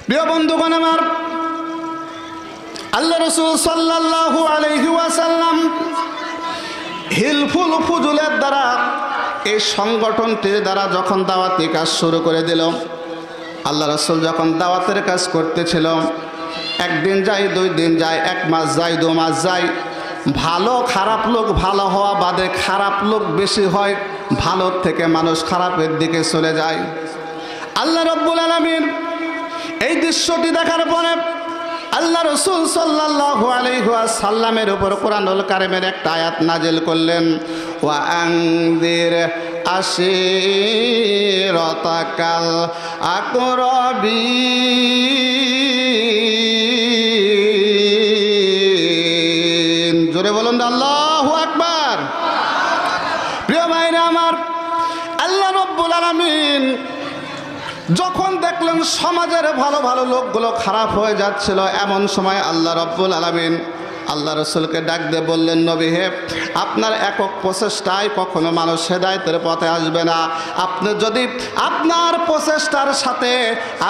প্রিয় বন্ধুগণ আমার, আল্লাহ রাসূল সাল্লাল্লাহু আলাইহি ওয়াসাল্লাম হিলফুল ফুজুলের দ্বারা, এই সংগঠনটির দ্বারা যখন দাওয়াতি কাজ শুরু করে দিল, আল্লাহ রাসূল যখন দাওয়াতের কাজ করতেছিল, একদিন যায়, 2 দিন যায়, 1 মাস যায়, 2 মাস যায়, ভালো খারাপ লোক ভালো হওয়া বাদে খারাপ লোক বেশি হয়, ভালোর থেকে মানুষ খারাপের দিকে চলে যায়। আল্লাহ রাব্বুল আলামিন এই দৃশ্যটি দেখার পরে আল্লাহ রাসূল সাল্লাল্লাহু আলাইহি ওয়াসাল্লামের উপর কোরআনুল কারীমের একটা আয়াত নাজিল করলেন, ওয়া আনযির আশীরাতাকাল আকরাবিন। জোরে বলুন আল্লাহু আকবার। প্রিয় ভাইরা আমার, আল্লাহ রাব্বুল আলামিন যখন দেখলেন সমাজের ভালো ভালো লোকগুলো খারাপ হয়ে যাচ্ছিল, এমন সময় আল্লাহ রাব্বুল আলামিন আল্লাহ রাসূলকে ডাক দিয়ে বললেন, নবী হে, আপনার একক প্রচেষ্টায় কখনো মানুষ হেদায়েতের পথে আসবে না। আপনি যদি আপনার প্রচেষ্টার সাথে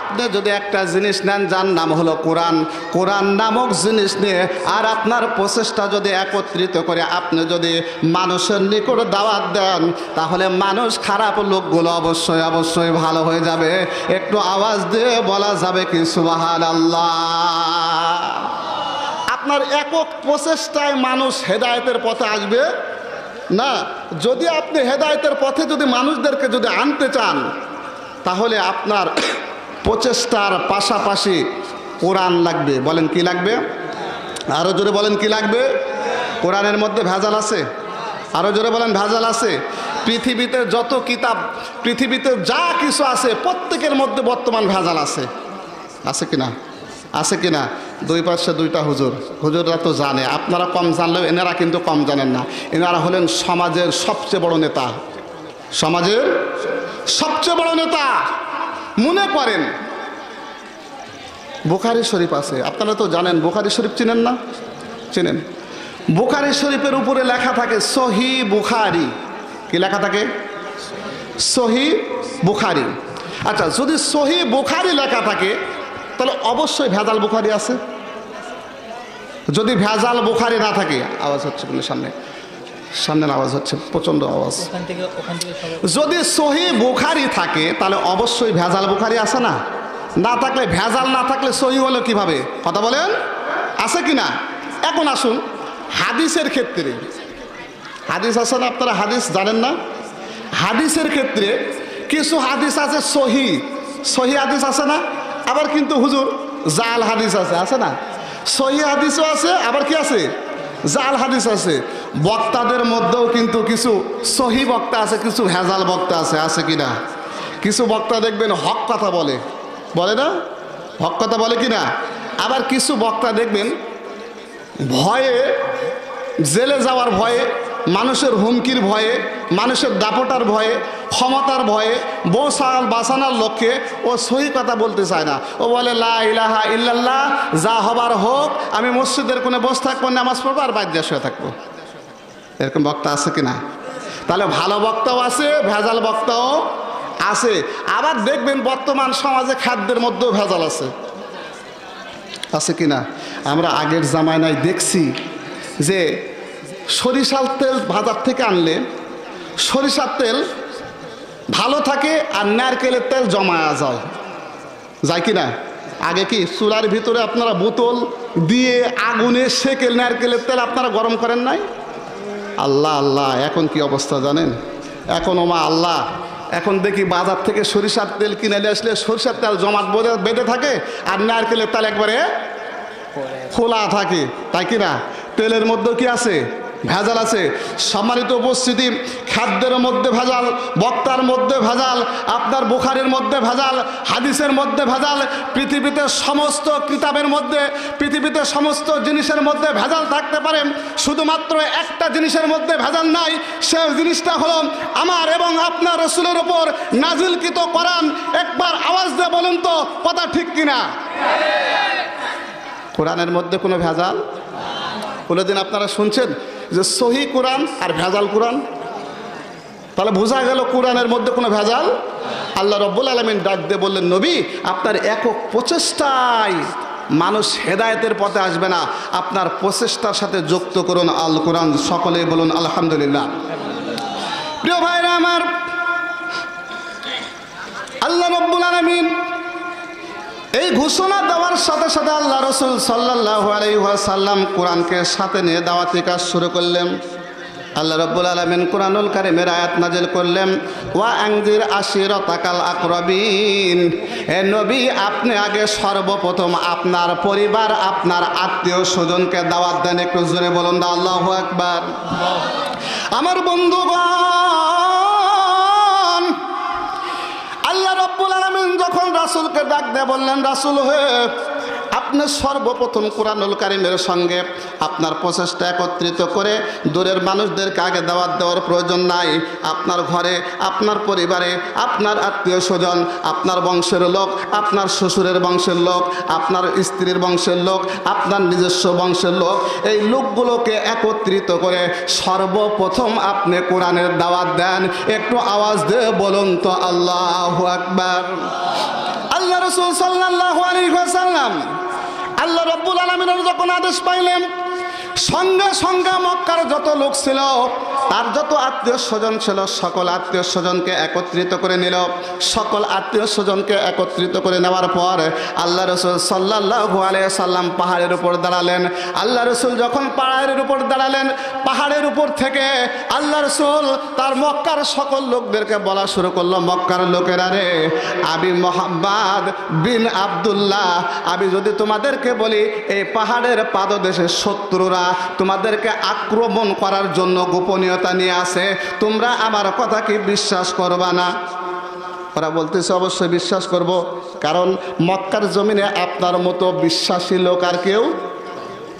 আপনি যদি একটা জিনিস নেন, যার নাম হলো কোরআন, কোরআন নামক জিনিস নিয়ে আর আপনার প্রচেষ্টা যদি একত্রিত করে আপনি যদি মানুষের নিকট দাওয়াত দেন, তাহলে মানুষ খারাপ লোকগুলো অবশ্যই অবশ্যই ভালো হয়ে যাবে। একটু আওয়াজ দিয়ে বলা যাবে কি সুবহানাল্লাহ? আপনার একক প্রচেষ্টায় মানুষ হেদায়েতের পথে আসবে না। যদি আপনি হেদায়েতের পথে যদি মানুষদেরকে যদি আনতে চান, তাহলে আপনার প্রচেষ্টার পাশাপাশি কোরআন লাগবে। বলেন কি লাগবে? আরো জোরে বলেন কি লাগবে? কোরআনের মধ্যে ভেজাল আছে। আরো জোরে বলেন ভেজাল আছে। পৃথিবীতে যত কিতাব, পৃথিবীতে যা কিছু আছে, প্রত্যেকের মধ্যে বর্তমান ভেজাল আছে। আছে কিনা? আছে কিনা? 2 পাশে 2টা হুজুর, হুজুররা তো জানে, আপনারা কম জানলেও এনারা কিন্তু কম জানেন না। এনারা হলেন সমাজের সবচেয়ে বড় নেতা, সমাজের সবচেয়ে বড় নেতা। মনে করেন বুখারী শরীফ আছে, আপনারা তো জানেন, বুখারী শরীফ চিনেন না? চিনেন। বুখারী শরীফের উপরে লেখা থাকে সহিহ বুখারী। কি লেখা থাকে? সহিহ বুখারী। আচ্ছা, যদি সহিহ বুখারী লেখা থাকে, তাহলে অবশ্যই ভেজাল বুখারী আছে। যদি ভেজাল বুখারী না থাকে, আওয়াজ হচ্ছে কিন্তু সামনে সামনে আওয়াজ হচ্ছে, প্রচন্ড আওয়াজ। যদি সহিহ বুখারী থাকে, তাহলে অবশ্যই ভেজাল বুখারী আছে না? না থাকলে, ভেজাল না থাকলে সহিহ হলো কিভাবে? কথা বলেন, আছে কিনা? এখন আসুন হাদিসের ক্ষেত্রে। হাদিস আছে না? আপনারা হাদিস জানেন না? হাদিসের ক্ষেত্রে কিছু হাদিস আছে সহিহ, সহিহ হাদিস আছে না? আবার কিন্তু হুজুর জাল হাদিস আছে, আছে না? সহিহ হাদিসও আছে, আবার কি আছে? জাল হাদিস আছে। বক্তাদের মধ্যেও কিন্তু কিছু সহিহ বক্তা আছে, কিছু ভেজাল বক্তা আছে। আছে কিনা? কিছু বক্তা দেখবেন হক কথা বলে, বলে না? হক কথা বলে কিনা? আবার কিছু বক্তা দেখবেন ভয়ে, জেলে যাওয়ার ভয়ে, মানুষের হুমকির ভয়ে, মানুষের দাপটার ভয়ে, ক্ষমতার ভয়ে, বসাল বাঁচানোর লক্ষ্যে ও সহি কথা বলতে চায় না। ও বলে লা ইলাহা ইল্লাল্লাহ, যা হবার হোক, আমি মসজিদের কোণে বসে থাকবো, নামাজ পড়বো আর বাইরে শুয়ে থাকবো। এরকম বক্তা আছে কিনা? তাহলে ভালো বক্তাও আছে, ভেজাল বক্তাও আছে। আবার দেখবেন বর্তমান সমাজে খাদ্যের মধ্যেও ভেজাল আছে। আছে কিনা? আমরা আগের জামানায় দেখছি যে সরিষার তেল বাজার থেকে আনলে সরিষার তেল ভালো থাকে আর নারকেলের তেল জমা যায়, যায় কিনা? আগে কি চুলার ভিতরে আপনারা বোতল দিয়ে আগুনে সেকে নারকেলের তেল আপনারা গরম করেন নাই? আল্লাহ আল্লাহ, এখন কি অবস্থা জানেন? এখন ওমা আল্লাহ, এখন দেখি বাজার থেকে সরিষার তেল কিনে নিয়ে আসলে সরিষার তেল জমাট বেঁধে থাকে আর নারকেলের তেল একবারে খোলা থাকে, তাই কিনা? তেলের মধ্যেও কি আছে? ভেজাল আছে। সম্মানিত উপস্থিতি, খাদ্যের মধ্যে ভেজাল, বক্তার মধ্যে ভেজাল, আপনার বুখারীর মধ্যে ভেজাল, হাদিসের মধ্যে ভেজাল। পৃথিবীতে সমস্ত কিতাবের মধ্যে, পৃথিবীতে সমস্ত জিনিসের মধ্যে ভেজাল থাকতে পারে, শুধুমাত্র একটা জিনিসের মধ্যে ভেজাল নাই। সেই জিনিসটা হলো আমার এবং আপনার রাসূলের উপর নাজিলকৃত কোরআন। একবার আওয়াজ দিয়ে বলুন তো, কথা ঠিক কিনা? কোরআনের মধ্যে কোনো ভেজাল? কোনোদিন আপনারা শুনছেন যে সহিহ কোরআন আর ভেজাল কোরআন? তাহলে বোঝা গেল কোরআনের মধ্যে কোনো ভেজাল আল্লাহ রাব্বুল আলামিন ডাক দিয়ে বললেন, নবী আপনার একক প্রচেষ্টায় মানুষ হেদায়েতের পথে আসবে না, আপনার প্রচেষ্টার সাথে যুক্ত করুন আল কোরআন। সকলেই বলুন আলহামদুলিল্লাহ। প্রিয় ভাইরা আমার, আল্লাহ রাব্বুল আলামিন এই ঘোষণা দেওয়ার সাথে সাথে আল্লাহ রাসূল সাল্লাল্লাহু আলাইহি ওয়াসাল্লাম কোরআনকে সাথে নিয়ে দাওয়াতি কাজ শুরু করলেন। আল্লাহ রাব্বুল আলামিন কোরআনুল কারীমের আয়াত নাযিল করলেন, ওয়া আনজির আশিরাতাকাল আকরাবিন। হে নবী, আপনি আগে সর্বপ্রথম আপনার পরিবার, আপনার আত্মীয় স্বজনকে দাওয়াত দেন। একটু জোরে বলুন না আল্লাহু আকবার। আমার বন্ধুগণ, আল্লাহ রাব্বুল আলামিন যখন রাসূলকে ডাক দিয়ে বললেন, রাসূল হয়ে আপনি সর্বপ্রথম কোরআনুল কারীমের সঙ্গে আপনার প্রচেষ্টা একত্রিত করে দূরের মানুষদেরকে আগে দাওয়াত দেওয়ার প্রয়োজন নাই। আপনার ঘরে, আপনার পরিবারে, আপনার আত্মীয় স্বজন, আপনার বংশের লোক, আপনার শ্বশুরের বংশের লোক, আপনার স্ত্রীর বংশের লোক, আপনার নিজস্ব বংশের লোক, এই লোকগুলোকে একত্রিত করে সর্বপ্রথম আপনি কোরআনের দাওয়াত দেন। একটু আওয়াজ দিয়ে বলুন তো আল্লাহু আকবার। আল্লাহ রাসূল সাল্লাল্লাহু আলাইহি ওয়াসাল্লাম আল্লাহ রাব্বুল আলামিনের যখন আদেশ পাইলেন, সঙ্গে সঙ্গে মক্কার যত লোক ছিল, তার যত আত্মীয় স্বজন ছিল, সকল আত্মীয় স্বজনকে একত্রিত করে নিল। সকল আত্মীয় স্বজনকে একত্রিত করে নেওয়ার পর আল্লাহ রাসূল সাল্লাল্লাহু আলাইহি সাল্লাম পাহাড়ের উপর দাঁড়ালেন। আল্লাহ রাসূল যখন পাহাড়ের উপর দাঁড়ালেন, পাহাড়ের উপর থেকে আল্লাহ রাসূল তার মক্কার সকল লোকদেরকে বলা শুরু করলো, মক্কার লোকেরা রে, আমি মুহাম্মদ বিন আব্দুল্লাহ, আমি যদি তোমাদেরকে বলি এই পাহাড়ের পাদদেশে শত্রুরা তোমাদেরকে আক্রমণ করার জন্য গোপনীয়তা নিয়ে আসে, তোমরা আমার কথা কি বিশ্বাস করবা না? ওরা বলতেছে অবশ্যই বিশ্বাস করব, কারণ মক্কার জমিনে আপনার মতো বিশ্বাসী লোক আর কেউ,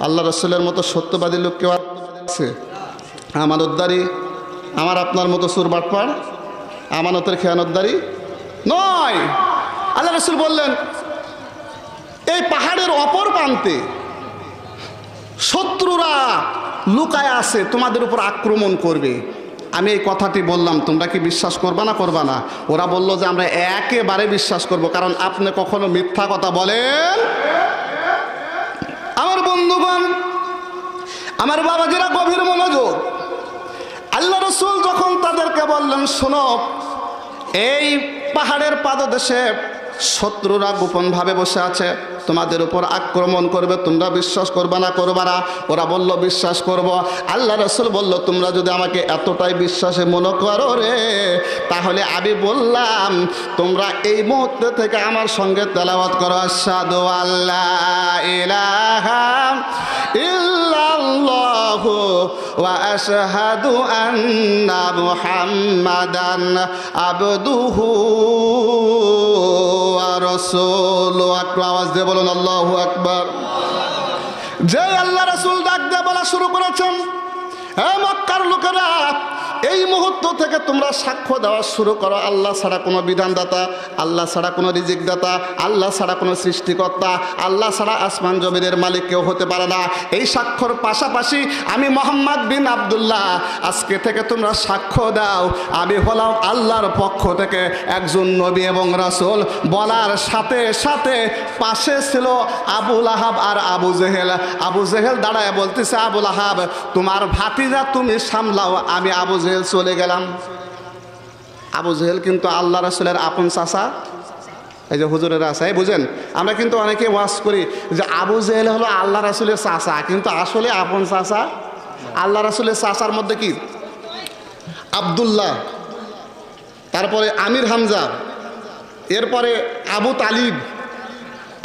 আল্লাহ রাসূলের মতো সত্যবাদী লোক কেউ আছে? আমানতদারি, আমার আপনার মতো সুর বাটপার, আমানতের খেয়ানতদারি নয়। আল্লাহ রাসূল বললেন, এই পাহাড়ের অপর প্রান্তে শত্রুরা লুকায় আছে, তোমাদের উপর আক্রমণ করবে। আমি এই কথাটি বললাম, তোমরা কি বিশ্বাস করবা না করবা না? ওরা বলল যে আমরা একেবারে বিশ্বাস করব, কারণ আপনি কখনো মিথ্যা কথা বলেন। আমার বন্ধুগণ, আমার বাবাজিরা, গভীর মনোযোগ। আল্লাহ রাসূল যখন তাদেরকে বললেন, শোনো, এই পাহাড়ের পাদদেশে শত্রুরা গোপনভাবে বসে আছে, তোমাদের উপর আক্রমণ করবে, তোমরা বিশ্বাস করবা না করবা না? ওরা বলল বিশ্বাস করব। আল্লাহ রাসূল বলল, তোমরা যদি আমাকে এতটাই বিশ্বাসে মনে করো রে, তাহলে আমি বললাম তোমরা এই মুহূর্তে থেকে আমার সঙ্গে তেলাওয়াত করো, আশহাদু আল্লা ইলাহা ইল্লাল্লাহু ওয়া আশহাদু আন্না মুহাম্মাদান আবদুহু ওয়া রাসূলুহু। একটু আওয়াজ দিয়ে বলুন আল্লাহু আকবার। যে আল্লাহ রাসূল ডাক দিয়ে বলা শুরু করেছেন, হে মক্কার লোকেরা, এই মুহূর্ত থেকে তোমরা সাক্ষ্য দেওয়া শুরু করো, আল্লাহ ছাড়া কোনো বিধানদাতা, আল্লাহ ছাড়া কোনো রিজিকদাতা, আল্লাহ ছাড়া কোনো সৃষ্টিকর্তা, আল্লাহ ছাড়া আসমান জমিনের মালিক কেউ হতে পারে না। এই সাক্ষ্যর পাশাপাশি আমি মুহাম্মদ বিন আব্দুল্লাহ, আজকে থেকে তোমরা সাক্ষ্য দাও আমি হলাম আল্লাহর পক্ষ থেকে একজন নবী এবং রাসূল। বলার সাথে সাথে পাশে ছিল আবু লাহাব আর আবু জেহেল। আবু জেহেল দাঁড়ায় বলতেছে, আবু লাহাব, তোমার ভাতিজা তুমি সামলাও, আমি আবু জেহেল চলে গেলাম। আবু জেহেল কিন্তু আল্লাহ রাসূলের আপন চাচা। এই যে হুজুরেরা আছে, বুঝেন, আমরা কিন্তু অনেকে ওয়াজ করি যে আবু জেহেল হলো আল্লাহ রাসূলের চাচা, কিন্তু আসলে আপন চাচা। আল্লাহ রাসূলের চাচার মধ্যে কি আব্দুল্লাহ, তারপরে আমির হামজা, এরপরে আবু তালিব,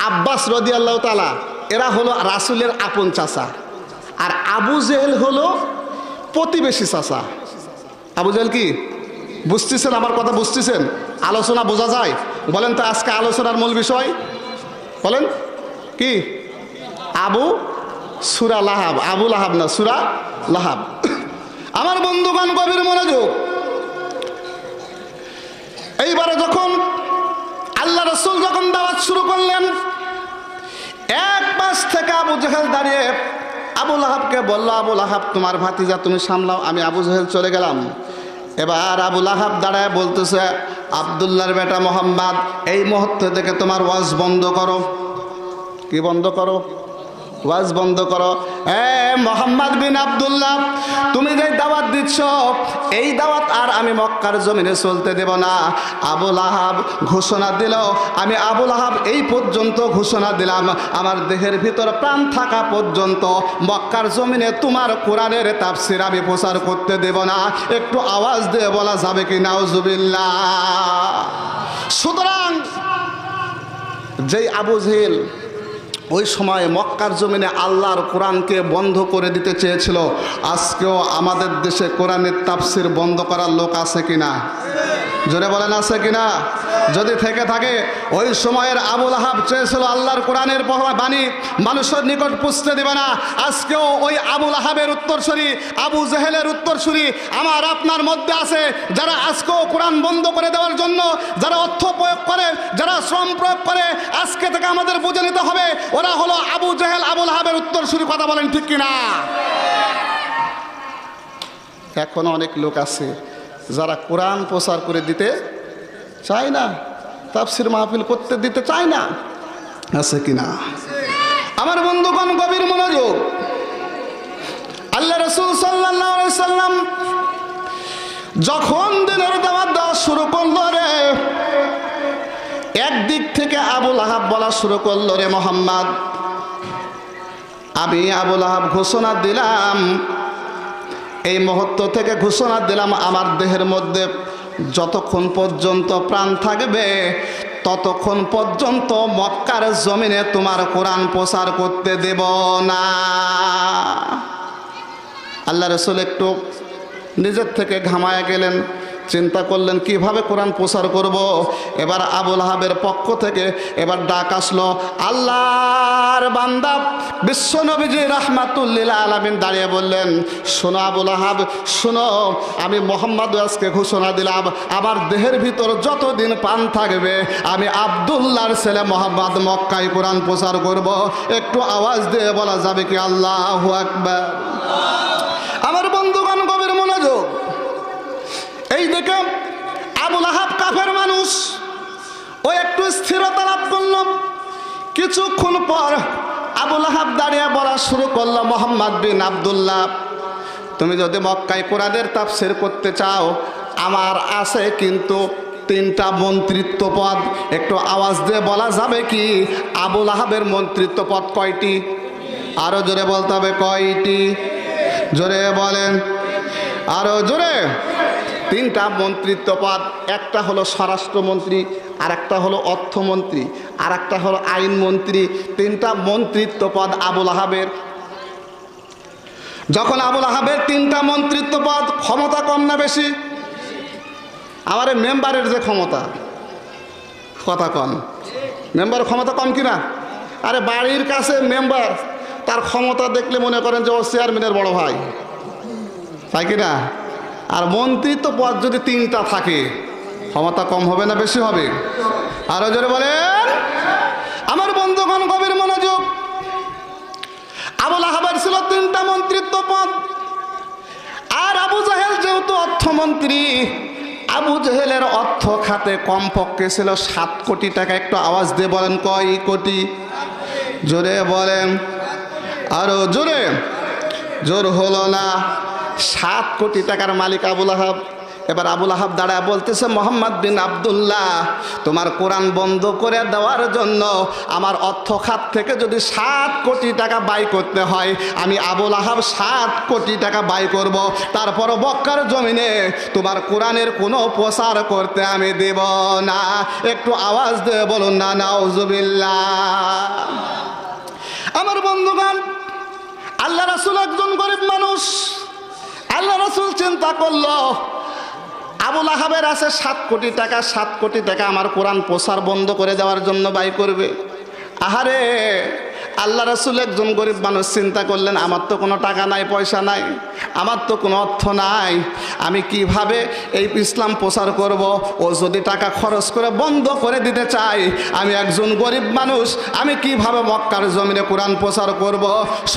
আব্বাস রাদিয়াল্লাহু তাআলা, এরা হলো রাসূলের আপন চাচা। আর আবু জেহেল হলো প্রতিবেশী চাচা। আবু জেহেল কি বুঝতেছেন? আমার কথা বুঝতেছেন? আলোচনা বোঝা যায়? বলেন তো আজকে আলোচনার মূল বিষয় বলেন কি? সূরা লাহাব, আবু লাহাব না, সূরা লাহাব। আমার বন্ধুগণ, গভীর মনোযোগ। এইবারে যখন আল্লাহ রাসূল যখন দাওয়াত শুরু করলেন, এক পাশ থেকে আবু জেহেল দাঁড়িয়ে আবু লাহাবকে বলল, আবু লাহাব, তোমার ভাতিজা তুমি সামলাও, আমি আবু জেহেল চলে গেলাম। এবার আবু লাহাব দাঁড়ায় বলতেছে, আব্দুল্লাহর বেটা মোহাম্মদ, এই মুহূর্ত থেকে তোমার ওয়াজ বন্ধ করো। কি বন্ধ করো? ওয়াজ বন্ধ করো। মোহাম্মদ বিন আব্দুল্লাহ, তুমি যে দাওয়াত দিচ্ছ এই দাওয়াত আর আমি মক্কার জমিনে চলতে দেব না। আবুল আহাব ঘোষণা দিল, আমি আবুল আহাব এই পর্যন্ত ঘোষণা দিলাম, আমার দেহের ভিতর প্রাণ থাকা পর্যন্ত মক্কার জমিনে তোমার কোরআনের তাফসীর আমি প্রচার করতে দেব না। একটু আওয়াজ দিয়ে বলা যাবে কি নাউজুবিল্লাহ? সুতরাং যেই আবু জেহেল ওই সময় মক্কার জমিনে আল্লাহর কোরআনকে বন্ধ করে দিতে চেয়েছিল, আজকেও আমাদের দেশে কোরআনের তাফসীর বন্ধ করার লোক আছে কিনা? জোরে বলেন আছে কিনা? যদি থেকে থাকে, ওই সময়ের আবুল আহাব চেয়েছিল আল্লাহর কোরআনের বাণী মানুষের নিকট পৌঁছতে দেবে না। আজকেও ওই আবুল আহাবের উত্তরসূরি, আবু জেহেলের উত্তরসূরি আমার আপনার মধ্যে আছে, যারা আজকেও কোরআন বন্ধ করে দেওয়ার জন্য যারা অর্থ প্রয়োগ করে, যারা শ্রম প্রয়োগ করে, আজকে থেকে আমাদের বুঝে নিতে হবে ওরা হলো আবু জেহেল, আবুল আহাবের উত্তরসূরি। কথা বলেন ঠিক কিনা? এখনো অনেক লোক আছে যারা কোরআন প্রচার করে দিতে চায় না, তাফসীর মাহফিল করতে দিতে চায় না, আছে কিনা? আমার বন্ধুগণ গভীর মনোযোগ। আল্লাহ রাসূল সাল্লাল্লাহু আলাইহি সাল্লাম যখন দিনের দাওয়াত দেওয়া শুরু করলো রে, একদিক থেকে আবুল আহাব বলা শুরু করলো, রে মোহাম্মদ, আমি আবুল আহাব ঘোষণা দিলাম, এই মুহূর্ত থেকে ঘোষণা দিলাম, আমার দেহের মধ্যে যতক্ষণ পর্যন্ত প্রাণ থাকবে ততক্ষণ পর্যন্ত মক্কার জমিনে তোমার কোরআন প্রচার করতে দেব না। আল্লাহ রাসূল একটু নিজের থেকে ঘামায়া গেলেন, চিন্তা করলেন কিভাবে কোরআন প্রচার করব। এবার আবুল আহাবের পক্ষ থেকে এবার ডাক আসলো, আল্লাহর বান্দা বিশ্বনবীজি রাহমাতুল্লিল আলামিন দাঁড়িয়ে বললেন, শোনো আবুল আহাব, শোনো, আমি মোহাম্মদ আজকে ঘোষণা দিলাম, আমার দেহের ভিতর যতদিন প্রাণ থাকবে আমি আব্দুল্লাহর ছেলে মোহাম্মদ মক্কায় কোরআন প্রচার করব। একটু আওয়াজ দিয়ে বলা যাবে কি আল্লাহু আকবার? আমার বন্ধুগণ গভীর মনোযোগ। এই দেখে আবুল আহাব কাফের মানুষ, ও একটু স্থিরতা লাভ করল। কিছুক্ষণ পর আবুল আহাব দাঁড়িয়ে বলা শুরু করলো, মোহাম্মদ বিন আব্দুল্লাহ, তুমি যদি মক্কায় কোরআনের তাফসীর করতে চাও, আমার আছে কিন্তু 3টা মন্ত্রিত্ব পদ। একটু আওয়াজ দিয়ে বলা যাবে কি আবুল আহাবের মন্ত্রিত্ব পদ কয়টি? আরো জোরে বলতে হবে, কয়টি? জোরে বলেন, আরো জোরে। 3টা মন্ত্রিত্ব পদ, একটা হলো স্বরাষ্ট্রমন্ত্রী, আর একটা হলো অর্থমন্ত্রী, আর একটা হলো আইনমন্ত্রী। 3টা মন্ত্রিত্ব পদ আবুল আহাবের। যখন আবুল আহাবের 3টা মন্ত্রিত্ব পদ, ক্ষমতা কম না বেশি? আমার মেম্বারের যে ক্ষমতা, কথা কম, মেম্বার ক্ষমতা কম কিনা? আরে বাড়ির কাছে মেম্বার, তার ক্ষমতা দেখলে মনে করেন যে ও চেয়ারম্যানের বড় ভাই, তাই কিনা? আর মন্ত্রিত্ব পদ যদি 3টা থাকে, ক্ষমতা কম হবে না বেশি হবে? আরো জোরে বলেন। আমার বন্ধুগণ গভীর মনোযোগ। আবুল আহাবের ছিল 3টা মন্ত্রিত্ব পদ, আর আবু জেহেল যেহেতু অর্থমন্ত্রী, আবু জেহেলের অর্থ খাতে কমপক্ষে ছিল 7 কোটি টাকা। একটু আওয়াজ দিয়ে বলেন, কয় কোটি? জোরে বলেন, আরো জোরে। জোর হলো না। 7 কোটি টাকার মালিক আবুল আহাব। এবার আবুল আহাব দাঁড়ায় বলতেছে, মোহাম্মদ বিন আব্দুল্লাহ, তোমার কোরআন বন্ধ করে দেওয়ার জন্য আমার অর্থ খাত থেকে যদি 7 কোটি টাকা ব্যয় করতে হয়, আমি আবুল আহাব 7 কোটি টাকা ব্যয় করব, তারপরও মক্কার জমিনে তোমার কোরআনের কোনো প্রচার করতে আমি দেব না। একটু আওয়াজ দিয়ে বলুন না নাউজুবিল্লাহ। আমার বন্ধুগণ, আল্লাহ রাসূল একজন গরিব মানুষ। আল্লাহ রাসূল চিন্তা করলো, আবুল আহাবের আছে 7 কোটি টাকা, 7 কোটি টাকা আমার কোরআন প্রচার বন্ধ করে দেওয়ার জন্য ব্যয় করবে। আহারে, আল্লাহ রাসূল একজন গরিব মানুষ চিন্তা করলেন, আমার তো কোনো টাকা নাই, পয়সা নাই, আমার তো কোনো অর্থ নাই, আমি কিভাবে এই ইসলাম প্রচার করব? ও যদি টাকা খরচ করে বন্ধ করে দিতে চাই, আমি একজন গরিব মানুষ, আমি কিভাবে মক্কার জমিনে কোরআন প্রচার করব?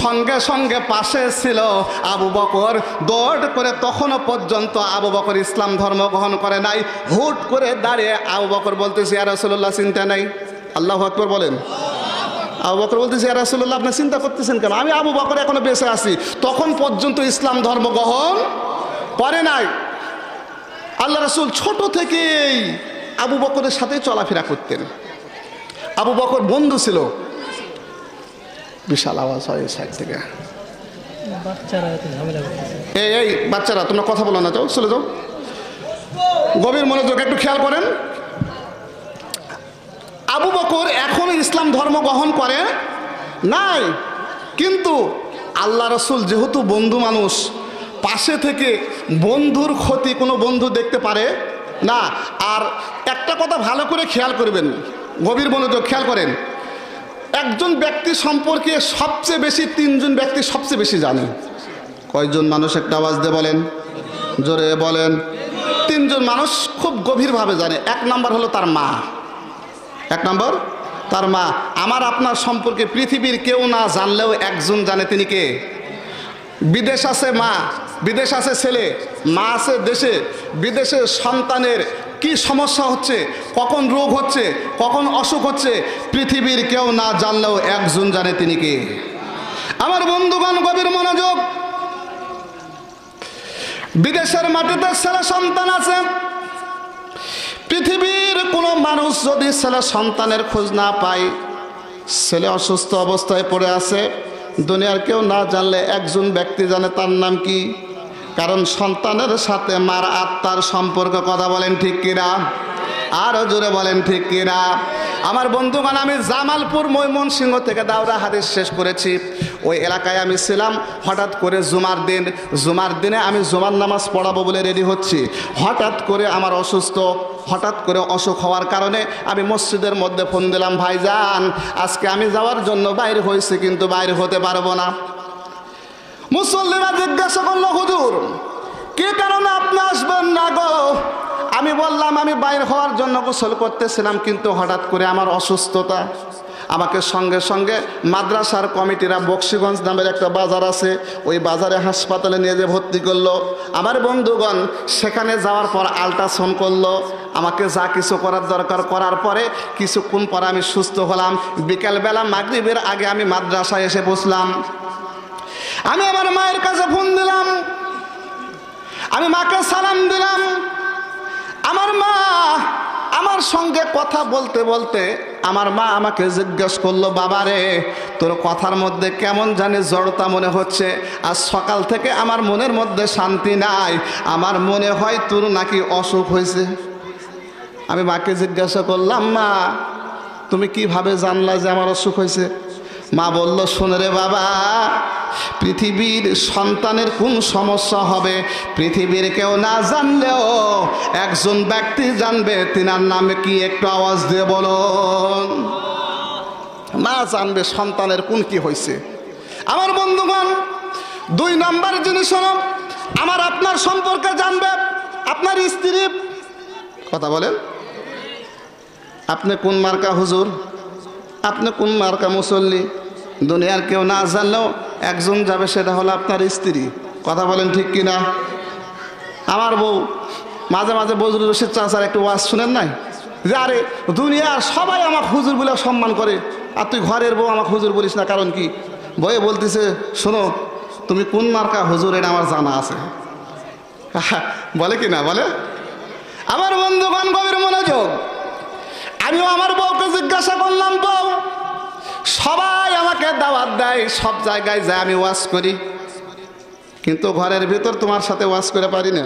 সঙ্গে সঙ্গে পাশে ছিল আবু বকর। দৌড় করে, তখনও পর্যন্ত আবু বকর ইসলাম ধর্ম গ্রহণ করে নাই, হুট করে দাঁড়িয়ে আবু বকর বলতেছে, ইয়া রাসূলুল্লাহ চিন্তা নাই। আল্লাহু আকবার বলেন। আবু বকর বলতেছে, ইয়া রাসূলুল্লাহ আপনি চিন্তা করতেছেন কেন? আমি আবু বকর এখনো বেঁচে আছি, তখন পর্যন্ত ইসলাম ধর্ম গ্রহণ করে নাই। আল্লাহ রাসূল ছোট থেকেই আবু বকরের সাথে চলাফেরা করতেন। আবু বকর বন্ধু ছিল। বিশাল আওয়াজ হয় সাইড থেকে। এই বাচ্চারা তোমরা কথা বলো না, যাও চলে যাও। গভীর মনোযোগ, একটু খেয়াল করেন। আবু বকর এখনো ইসলাম ধর্ম গ্রহণ করে নাই, কিন্তু আল্লাহ রাসূল যেহেতু বন্ধু মানুষ, পাশে থেকে বন্ধুর ক্ষতি কোনো বন্ধু দেখতে পারে না। আর একটা কথা ভালো করে খেয়াল করবেন, গভীর মনোযোগ খেয়াল করেন। একজন ব্যক্তি সম্পর্কে সবচেয়ে বেশি তিনজন ব্যক্তি সবচেয়ে বেশি জানে। কয়জন মানুষ? একটা আওয়াজ দিয়ে বলেন, জোরে বলেন। তিনজন মানুষ খুব গভীরভাবে জানে। এক নাম্বার হলো তার মা। এক নম্বর তার মা। আমার আপনার সম্পর্কে পৃথিবীর কেউ না জানলেও একজন জানে, তিনি কে? বিদেশ আছে মা, বিদেশ আছে ছেলে, মা আছে দেশে। বিদেশে সন্তানের কি সমস্যা হচ্ছে, কখন রোগ হচ্ছে, কখন অসুখ হচ্ছে, পৃথিবীর কেউ না জানলেও একজন জানে, তিনি কে? আমার বন্ধুগণ গভীর মনোযোগ। বিদেশের মাটিতে ছেলে সন্তান আছে। পৃথিবীর কোনো মানুষ যদি ছেলে সন্তানের খোঁজ না পায়, ছেলে অসুস্থ অবস্থায় পড়ে আছে, দুনিয়ার কেউ না জানলে একজন ব্যক্তি জানে, তার নাম কি? কারণ সন্তানের সাথে মার আত্মার সম্পর্ক। কথা বলেন ঠিক কিনা? আরো জোরে বলেন ঠিক কিনা? আমার বন্ধুগণ, আমি জামালপুর ময়মনসিংহ থেকে দাওরা হাদিস শেষ করেছি। ওই এলাকায় আমি ছিলাম। হঠাৎ করে জুমার দিনে আমি জুমার নামাজ পড়াবো বলে রেডি হচ্ছি। হঠাৎ করে আমার হঠাৎ করে অসুখ হওয়ার কারণে আমি মসজিদের মধ্যে ফোন দিলাম, ভাইজান আজকে আমি যাওয়ার জন্য বাইরে হয়েছে, কিন্তু বাইরে হতে পারবো না। মুসল্লিরা জিজ্ঞাসা করলো, হুজুর কি কারণে আপনি আসবেন না গো? আমি বললাম, আমি বাইর হওয়ার জন্য গোসল করতেছিলাম, কিন্তু হঠাৎ করে আমার অসুস্থতা। আমাকে সঙ্গে সঙ্গে মাদ্রাসার কমিটিরা বক্সিগঞ্জ নামের একটা বাজার আছে, ওই বাজারে হাসপাতালে নিয়ে যে ভর্তি করলো। আমার বন্ধুগণ সেখানে যাওয়ার পর আল্ট্রাসাউন্ড করলো, আমাকে যা কিছু করার দরকার করার পরে কিছুক্ষণ পরে আমি সুস্থ হলাম। বিকালবেলা মাগরিবের আগে আমি মাদ্রাসায় এসে বসলাম। আমি আমার মায়ের কাছে ফোন দিলাম, আমি মাকে সালাম দিলাম। আমার মা আমার সঙ্গে কথা বলতে বলতে আমার মা আমাকে জিজ্ঞেস করলো, বাবারে তোর কথার মধ্যে কেমন জানি জড়তা মনে হচ্ছে, আজ সকাল থেকে আমার মনের মধ্যে শান্তি নাই, আমার মনে হয় তোর নাকি অসুখ হয়েছে। আমি মাকে জিজ্ঞাসা করলাম, মা তুমি কিভাবে জানলা যে আমার অসুখ হয়েছে? মা বলল, শোনে রে বাবা, পৃথিবীর সন্তানের কোন সমস্যা হবে পৃথিবীর কেউ না জানলেও একজন ব্যক্তি জানবে, তিনার নামে কি? একটু আওয়াজ দিয়ে বলুন। মা জানবে সন্তানের কোন কি হয়েছে। আমার বন্ধুগণ, 2 নাম্বার জিনিস হলো, আমার আপনার সম্পর্কে জানবে আপনার স্ত্রী। কথা বলেন, আপনি কোন মার্কা হুজুর, আপনি কোন মার্কা মুসল্লি, দুনিয়ার কেউ না জানলেও একজন যাবে, সেটা হলো আপনার স্ত্রী। কথা বলেন ঠিক কিনা? আমার বউ মাঝে মাঝে বজরুল রশিদ চাচার একটু ওয়াজ শুনেন নাই, যে আরে দুনিয়ার সবাই আমাকে হুজুর বলে সম্মান করে, আর তুই ঘরের বউ আমাকে হুজুর বলিস না, কারণ কি? বয়ে বলতেছে, শোনো তুমি কোন মার্কা হুজুর এটা আমার জানা আছে। বলে কি না বলে? আমার বন্ধুগণ গভীর মনোযোগ। আমিও আমার বউকে জিজ্ঞাসা করলাম, বউ সবাই আমাকে দাওয়াত দেয়, সব জায়গায় যায় আমি ওয়াজ করি, কিন্তু ঘরের ভিতর তোমার সাথে ওয়াজ করে পারি না।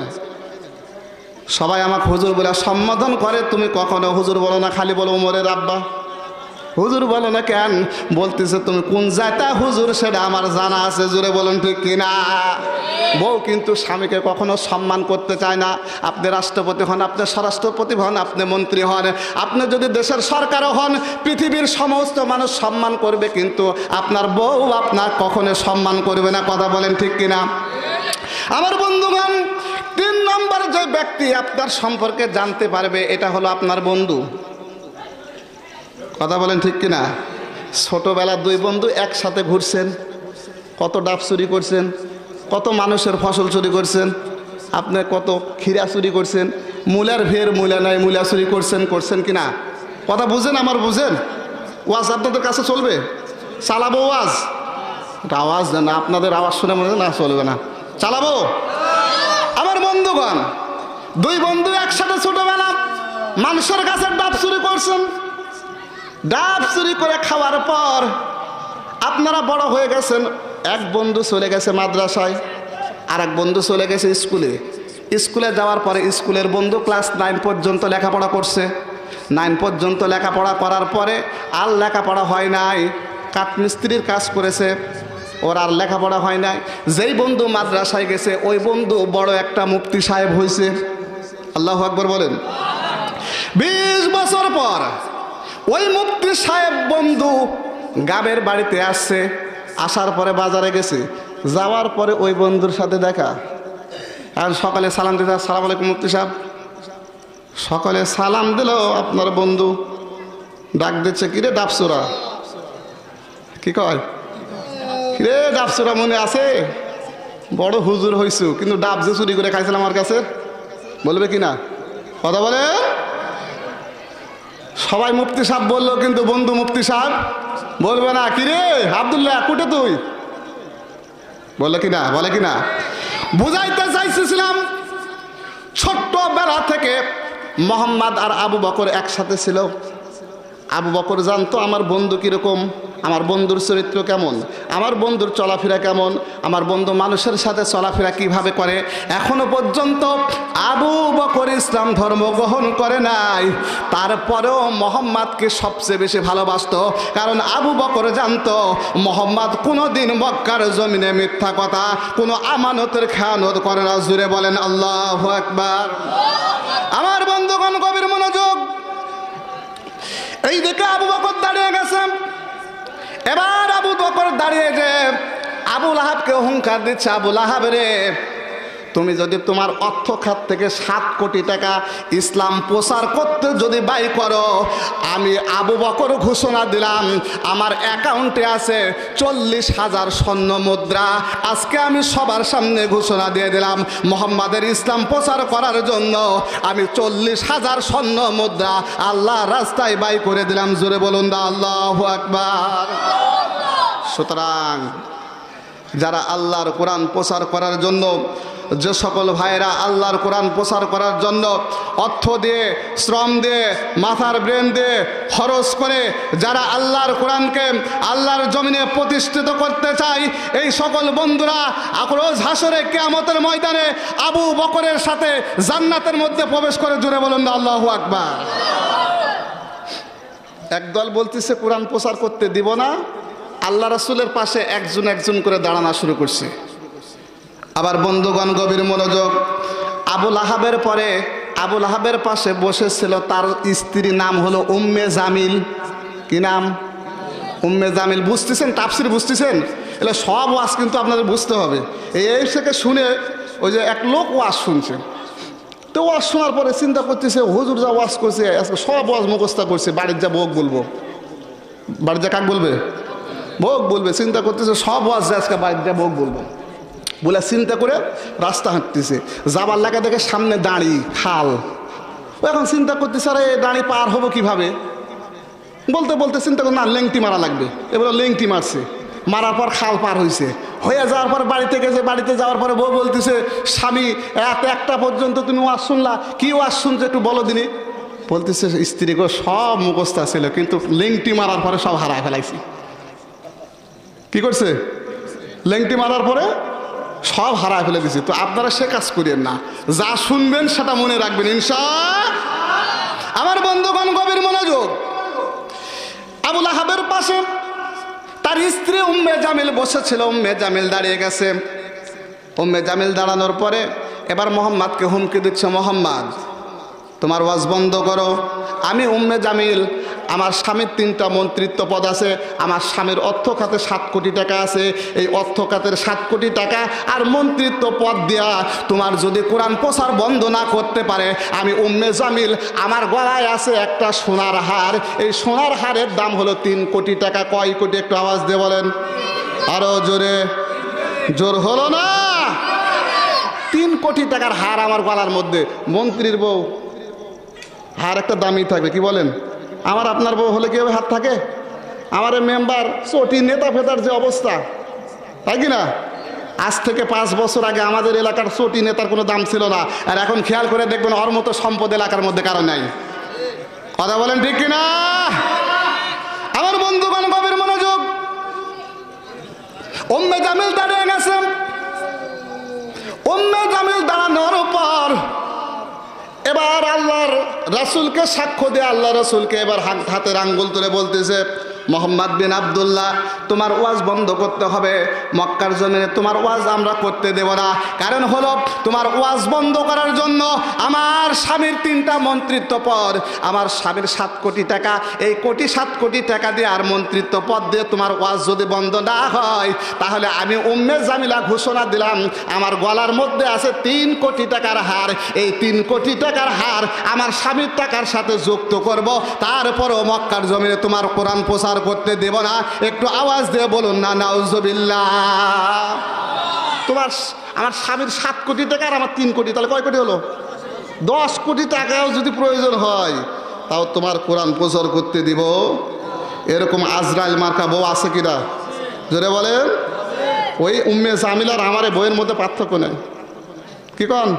সবাই আমাকে হুজুর বলে সম্বোধন করে, তুমি কখনো হুজুর বলো না, খালি বলো ওমরের আব্বা। হুজুর বলো না কেন? বলতেছে তুমি কোন জায়গা হুজুর সেটা আমার জানা আছে, জোরে বলুন ঠিক কিনা? বউ কিন্তু স্বামীকে কখনো সম্মান করতে চায় না। আপনি রাষ্ট্রপতি হন, আপনি স্বরাষ্ট্রপতি হন, আপনি মন্ত্রী হন, আপনি যদি দেশের সরকারও হন, পৃথিবীর সমস্ত মানুষ সম্মান করবে, কিন্তু আপনার বউ আপনার কখনো সম্মান করবে না। কথা বলেন ঠিক কিনা? আমার বন্ধুগণ, 3 নম্বর যে ব্যক্তি আপনার সম্পর্কে জানতে পারবে এটা হলো আপনার বন্ধু। কথা বলেন ঠিক কিনা? ছোটবেলার 2 বন্ধু একসাথে ঘুরছেন, কত ডাব চুরি করছেন, কত মানুষের ফসল চুরি করছেন, আপনি কত খিরা চুরি করছেন, মূলার ভের মূলা নাই মূলা চুরি করছেন কিনা? কথা বুঝেন আমার, বুঝেন? ওয়াজ আপনাদের কাছে চলবে? চালাবো ওয়াজ? আওয়াজ না, আপনাদের আওয়াজ শুনে মনে না চলবে না, চালাবো। আমার বন্ধুগণ, 2 বন্ধু একসাথে ছোটবেলা মানুষের কাছে ডাব চুরি করছেন। ডাব চুরি করে খাওয়ার পর আপনারা বড় হয়ে গেছেন। এক বন্ধু চলে গেছে মাদ্রাসায়, আর এক বন্ধু চলে গেছে স্কুলে। স্কুলে যাওয়ার পরে স্কুলের বন্ধু ক্লাস 9 পর্যন্ত লেখাপড়া করছে। 9 পর্যন্ত লেখাপড়া করার পরে আর লেখাপড়া হয় নাই, কাঠমিস্ত্রির কাজ করেছে, ওর আর লেখাপড়া হয় নাই। যেই বন্ধু মাদ্রাসায় গেছে ওই বন্ধু বড় একটা মুফতি সাহেব হয়েছে। আল্লাহু আকবার বলেন। 20 বছর পর ওই মুফতি সাহেব বন্ধু গ্রামের বাড়িতে আসছে। আসার পরে বাজারে গেছে, যাওয়ার পরে ওই বন্ধুর সাথে দেখা। আর সকালে সালাম দিতে, আসসালামু আলাইকুম মুফতি সাহেব। সকালে সালাম দিল, আপনার বন্ধু ডাক দিচ্ছে, কিরে ডাবসুরা? কি কয়? কিরে ডাবসুরা মনে আছে? বড় হুজুর হইছু, কিন্তু ডাব যে চুরি করে খাইছিলাম আমার কাছে, বলবে কিনা? কথা বলে। সবাই মুফতি সাহেব বললো, কিন্তু বন্ধু মুফতি সাহেব বলবে না। কিরে আব্দুল্লাহ, কুটে তুই? বলে কিনা? বলে কিনা? বুঝাইতে চাইছিলাম, ছোট্টবেলা থেকে মোহাম্মদ আর আবু বকর একসাথে ছিল। আবু বকর জানতো আমার বন্ধু কিরকম, আমার বন্ধুর চরিত্র কেমন, আমার বন্ধুর চলাফেরা কেমন, আমার বন্ধু মানুষের সাথে চলাফেরা কিভাবে করে। এখনো পর্যন্ত আবু বকর ইসলাম ধর্ম গ্রহণ করে নাই, তারপরেও মোহাম্মদকে সবচেয়ে বেশি ভালোবাসতো। কারণ আবু বকর জানতো মোহাম্মদ কোনোদিন মক্কার জমিনে মিথ্যা কথা, কোনো আমানতের খেয়ানত করে না। জুড়ে বলেন আল্লাহু আকবার। আমার বন্ধুগণ, গভীর মনোযোগ। এই দিকে আবু বকর দাঁড়িয়ে গেছেন। এবার আবু বকর দাঁড়িয়ে যে আবু লাহাবকে হুঙ্কার দিচ্ছে, আবু লাহাব রে, তুমি যদি তোমার অর্থ খাত থেকে 7 কোটি টাকা ইসলাম প্রচার করতে যদি ব্যয় করো, আমি আবু বকর ঘোষণা দিলাম আমার অ্যাকাউন্টে আছে 40,000 স্বর্ণ মুদ্রা। আজকে আমি সবার সামনে ঘোষণা দিয়ে দিলাম, মোহাম্মদের ইসলাম প্রচার করার জন্য আমি 40,000 স্বর্ণ মুদ্রা আল্লাহ রাস্তায় ব্যয় করে দিলাম। জোরে বলুন না আল্লাহু আকবার। সুতরাং যারা আল্লাহর কোরআন প্রচার করার জন্য, যে সকল ভাইরা আল্লাহর কোরআন প্রচার করার জন্য অর্থ দিয়ে, শ্রম দিয়ে, মাথার ব্রেন দিয়ে খরচ করে যারা আল্লাহর কোরআনকে আল্লাহর জমিনে প্রতিষ্ঠিত করতে চায়, এই সকল বন্ধুরা আক্রোশ হাসরে কিয়ামতের ময়দানে আবু বকরের সাথে জান্নাতের মধ্যে প্রবেশ করে। জোরে বলুন না আল্লাহু আকবার। একদল বলতেছে কোরআন প্রচার করতে দিব না, আল্লাহ রাসূলের পাশে একজন একজন করে দাঁড়ানো শুরু করছে। আবার বন্ধুগণ, গভীর মনোযোগ। আবু লাহাবের পরে আবু লাহাবের পাশে বসেছিল তার স্ত্রীর নাম হলো উম্মে জামিল। কি নাম? উম্মে জামিল। বুঝতেছেন? তাফসীর বুঝতেছেন? এলে সব ওয়াজ কিন্তু আপনাদের বুঝতে হবে। এই থেকে শুনে ওই যে এক লোক ওয়াজ শুনছে, তো ওয়াজ শোনার পরে চিন্তা করতেছে, হুজুর যা ওয়াজ করছে আজকে সব ওয়াজ মুখস্থ করছে, বাড়ির যা বউক বলবো, বাড়ির যা কাক বলবে, বউক বলবে। চিন্তা করতেছে সব ওয়াজ আজকে বাড়ির যা বউক বলবো বলে চিন্তা করে রাস্তা হাঁটতেছে। যাবার লাগা দেখে সামনে দাঁড়ি, খাল। ও এখন চিন্তা করতেছে, আরে দাঁড়ি পার হবো কিভাবে? বলতে বলতে চিন্তা করে, না লেংটি মারা লাগবে। এবার লেংটি মারছে, মারার পর খাল পার হয়েছে। হয়ে যাওয়ার পর বাড়িতে গেছে, বাড়িতে যাওয়ার পরে বউ বলতেছে, স্বামী রাত 1টা পর্যন্ত তুমি ওয়াজ শুনলা, কি ওয়াজ শুনছো একটু বলো দিনি। বলতেছে স্ত্রী গো, সব মুখস্থ ছিল, কিন্তু লেংটি মারার পরে সব হারায় ফেলাইছি। কি করছে? লেংটি মারার পরে সব হারায় ফেলে দিছি। তো আপনারা সে কাজ করিয়েন না, যা শুনবেন সেটা মনে রাখবেন ইনশাআল্লাহ। আমার বন্ধুগণ, গভীর মনোযোগ। আবু লাহাবের পাশে তার স্ত্রী উম্মে জামিল বসেছিল। উম্মে জামিল দাঁড়িয়ে গেছে। উম্মে জামিল দাঁড়ানোর পরে এবার মোহাম্মদকে হুমকি দিচ্ছে, মোহাম্মদ তোমার ওয়াজ বন্ধ করো। আমি উম্মে জামিল, আমার স্বামীর 3টা মন্ত্রিত্ব পদ আছে, আমার স্বামীর অর্থ খাতে 7 কোটি টাকা আছে। এই অর্থ খাতের 7 কোটি টাকা আর মন্ত্রিত্ব পদ দেয়া তোমার যদি কোরআন প্রচার বন্ধ না করতে পারে, আমি উম্মে জামিল, আমার গলায় আছে একটা সোনার হার, এই সোনার হারের দাম হলো 3 কোটি টাকা। কয় কোটি? একটু আওয়াজ দিয়ে বলেন, আরো জোরে। জোর হলো না? 3 কোটি টাকার হার আমার গলার মধ্যে। মন্ত্রীর বউ হার একটা দামি থাকবে, কি বলেন? আমার আপনার বউ হলে কীভাবে হাত থাকে? আমার মেম্বার চটি নেতা ফেতার যে অবস্থা, তাই কি না? আজ থেকে 5 বছর আগে আমাদের এলাকার চটি নেতার কোনো দাম ছিল না, আর এখন খেয়াল করে দেখবেন ওর মতো সম্পদ এলাকার মধ্যে কারো নাই। কথা বলেন ঠিক কিনা? আমার বন্ধুগণ গভীর মনোযোগ। উম্মে জামিল দাঁড়িয়ে গেছেন। উম্মে জামিল দাঁড়ানোর পর এবার আল্লাহর রাসূলকে সাক্ষ্য দিয়ে আল্লাহ রাসূলকে এবার হাতের আঙ্গুল তুলে বলতেছে, মোহাম্মদ বিন আব্দুল্লাহ, তোমার ওয়াজ বন্ধ করতে হবে। মক্কার জমিনে তোমার ওয়াজ আমরা করতে দেব না। কারণ হলো তোমার ওয়াজ বন্ধ করার জন্য আমার স্বামীর 3টা মন্ত্রিত্ব পদ, আমার স্বামীর 7 কোটি টাকা, এই 7 কোটি টাকা দিয়ে আর মন্ত্রিত্ব পদ দিয়ে তোমার ওয়াজ যদি বন্ধ না হয়, তাহলে আমি উম্মে জামিলা ঘোষণা দিলাম আমার গলার মধ্যে আছে 3 কোটি টাকার হার। এই 3 কোটি টাকার হার আমার স্বামীর টাকার সাথে যুক্ত করব, তারপরও মক্কার জমিনে তোমার কোরআন প্রচার করতে দেব না। একটু আওয়াজ দিয়ে বলুন না নাউজুবিল্লাহ। আমার স্বামীর 7 কোটি টাকা আর আমার 3 কোটি, তাহলে কয় কোটি হলো? 10 কোটি টাকাও যদি প্রয়োজন হয় তাও তোমার কোরআন প্রচার করতে দিব। এরকম আজরাইল মার্কা বউ আছে কিনা? জোরে বলেন। ওই উম্মে জামিল আর আমার বইয়ের মধ্যে পার্থক্য নেই, কি কন?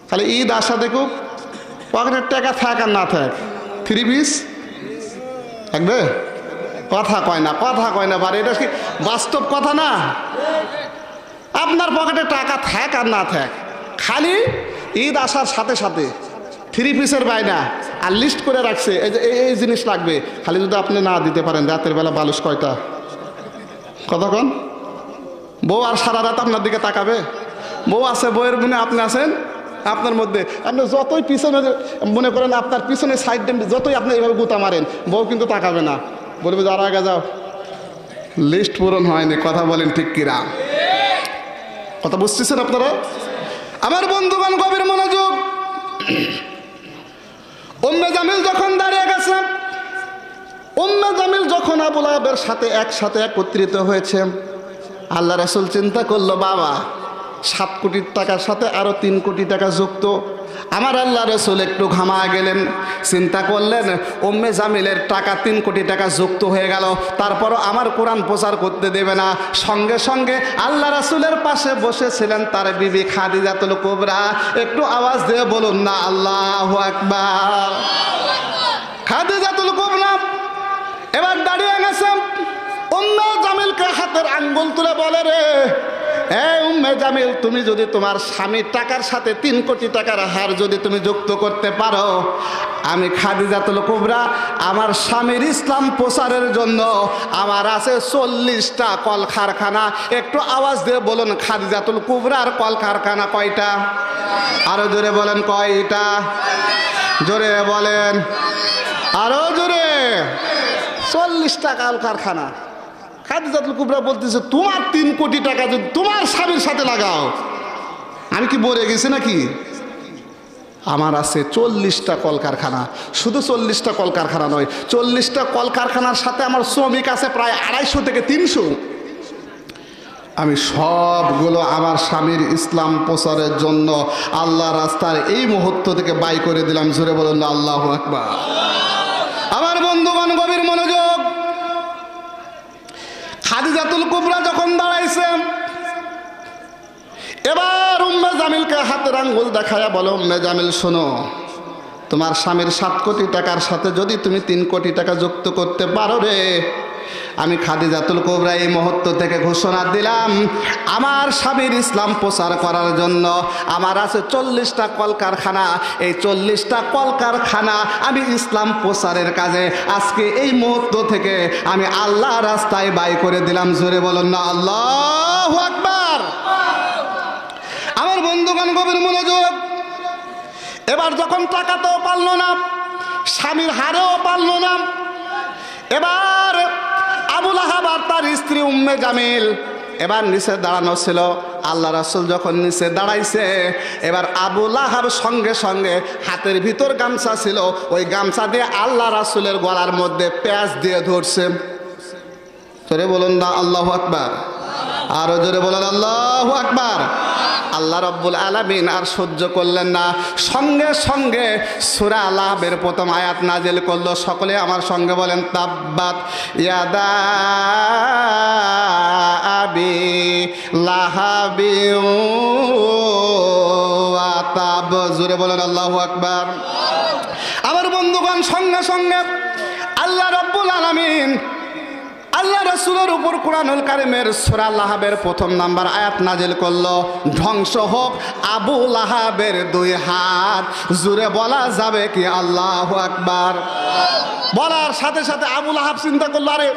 খালি ঈদ আসা দেখুক, পকেটের টাকা থাক আর না থাক, 3 পিস থাকবে। কথা কয় না, কথা কয় না। বারে এটা কি বাস্তব কথা না? আপনার পকেটে টাকা থাক আর না থাক, খালি ঈদ আসার সাথে সাথে 3 পিসের বায়না আর লিস্ট করে রাখছে, এই যে এই জিনিস লাগবে। খালি যদি আপনি না দিতে পারেন, রাতের বেলা বালুস কয়টা? কতক্ষণ? বউ আর সারা রাত আপনার দিকে তাকাবে? বউ আছে, বউয়ের মনে আপনি আছেন, আপনার মধ্যে আপনি যতই পিছনে মনে করেন, আপনার পিছনে সাইড যতই আপনি এইভাবে গুতা মারেন, বউ কিন্তু তাকাবে না, বলবে যারা আগে যাও, লিস্ট পূরণ হয়নি। কথা বলেন ঠিক কিনা? কথা বুঝতেছেন আপনারা? আমার বন্ধুগণ গভীর মনোযোগ। উম্মে জামিল যখন দাঁড়িয়ে গেছে, উম্মে জামিল যখন আবু লাহাবের সাথে একসাথে একত্রিত হয়েছে, আল্লাহ রাসূল চিন্তা করলো, বাবা 7 কোটি টাকার সাথে আরো 3 কোটি টাকা যুক্ত। আমার আল্লাহ রাসূল একটু ঘামা গেলেন, চিন্তা করলেন উম্মে জামিলের টাকা 3 কোটি টাকা যুক্ত হয়ে গেল, তারপরও আমার কোরআন প্রচার করতে দেবে না। সঙ্গে সঙ্গে আল্লাহ রাসূলের পাশে বসেছিলেন তার বিবি খাদিজাতুল কুবরা। একটু আওয়াজ দিয়ে বলুন না আল্লাহু আকবার। খাদিজাতুল কুবরা এবার দাঁড়িয়ে গেছেন, উম্মে জামিলকে হাতের আঙ্গুল তুলে বলে, রে উম্মে জামিল, তুমি যদি তোমার স্বামীর টাকার সাথে 3 কোটি টাকার হার যদি তুমি যুক্ত করতে পারো, আমি খাদিজাতুল কুবরা আমার স্বামীর ইসলাম প্রচারের জন্য আমার আছে 40টা কল কারখানা। একটু আওয়াজ দিয়ে বলুন খাদিজাতুল কুবরার কল কারখানা কয়টা? আরো জোরে বলেন, কয়টা? জোরে বলেন, আরো জোরে। 40টা কল কারখানা। খাদিজাতুল কুবরা বলতেছে, তোমার 3 কোটি টাকা যদি তোমার স্বামীর সাথে লাগাও, আমি কি বলে গেছি নাকি? আমার আছে 40টা কলকারখানা। শুধু 40টা কলকারখানা নয়, 40টা কলকারখানার সাথে আমার শ্রমিক আছে প্রায় 250 থেকে 300। আমি সবগুলো আমার স্বামীর ইসলাম প্রচারের জন্য আল্লাহ রাস্তার এই মুহূর্ত থেকে বাই করে দিলাম। জোরে বলুন না আল্লাহু আকবার। আমার বন্ধুগণ গভীর মনোযোগ। খাদিজাতুল কুবরা যখন দাঁড়াইছে, এবার উম্মে জামিলকে হাতের আঙ্গুল দেখায়া বলো, উম্মে জামিল শোনো, তোমার স্বামীর 7 কোটি টাকার সাথে যদি তুমি 3 কোটি টাকা যুক্ত করতে পারো রে, আমি খাদিজাতুল কুবরা এই মুহূর্ত থেকে ঘোষণা দিলাম, আমার স্বামীর ইসলাম প্রচার করার জন্য আমার আছে 40টা কলকারখানা। এই 40টা কলকারখানা আমি ইসলাম প্রচারের কাজে আজকে এই মুহূর্ত থেকে আমি আল্লাহ রাস্তায় ব্যয় করে দিলাম। জোরে বলুন না আল্লাহু আকবার। আমার বন্ধুগণ গভীর মনোযোগ। এবার যখন টাকাতেও পারল না, স্বামীর হারেও পারল না, এবার আবুল আহাব আর তার স্ত্রী উম্মে জামিল এবার নিচে দাঁড়ানো ছিল। আল্লাহ রাসূল যখন নিচে দাঁড়াইছে, এবার আবুল আহাব সঙ্গে সঙ্গে হাতের ভিতর গামছা ছিল, ওই গামছা দিয়ে আল্লাহ রাসূলের গলার মধ্যে পেঁয়াজ দিয়ে ধরছে। জোরে বলুন না আল্লাহু আকবার। আরো জোরে বলুন আল্লাহু আকবার। আল্লাহ রাব্বুল আলামিন আর সহ্য করলেন না, সঙ্গে সঙ্গে সূরা লাহবের প্রথম আয়াত নাজিল করলো। সকলে আমার সঙ্গে বলেন, তাব্বাত ইয়াদা আবি লাহাবি ওয়া তাব। জোরে বলেন আল্লাহু আকবার। আমার বন্ধুগণ, সঙ্গে সঙ্গে আল্লাহ রাব্বুল আলামিন আল্লাহ রাসূলের উপর কুরআনুল কারীমের সূরা লাহাবের প্রথম নাম্বার আয়াত নাজিল করলো, ধ্বংস হোক আবু লাহাবের 2 হাত। জোরে বলা যাবে কি আল্লাহু আকবার? বলার সাথে সাথে আবু লাহাব চিন্তা করলো, আরে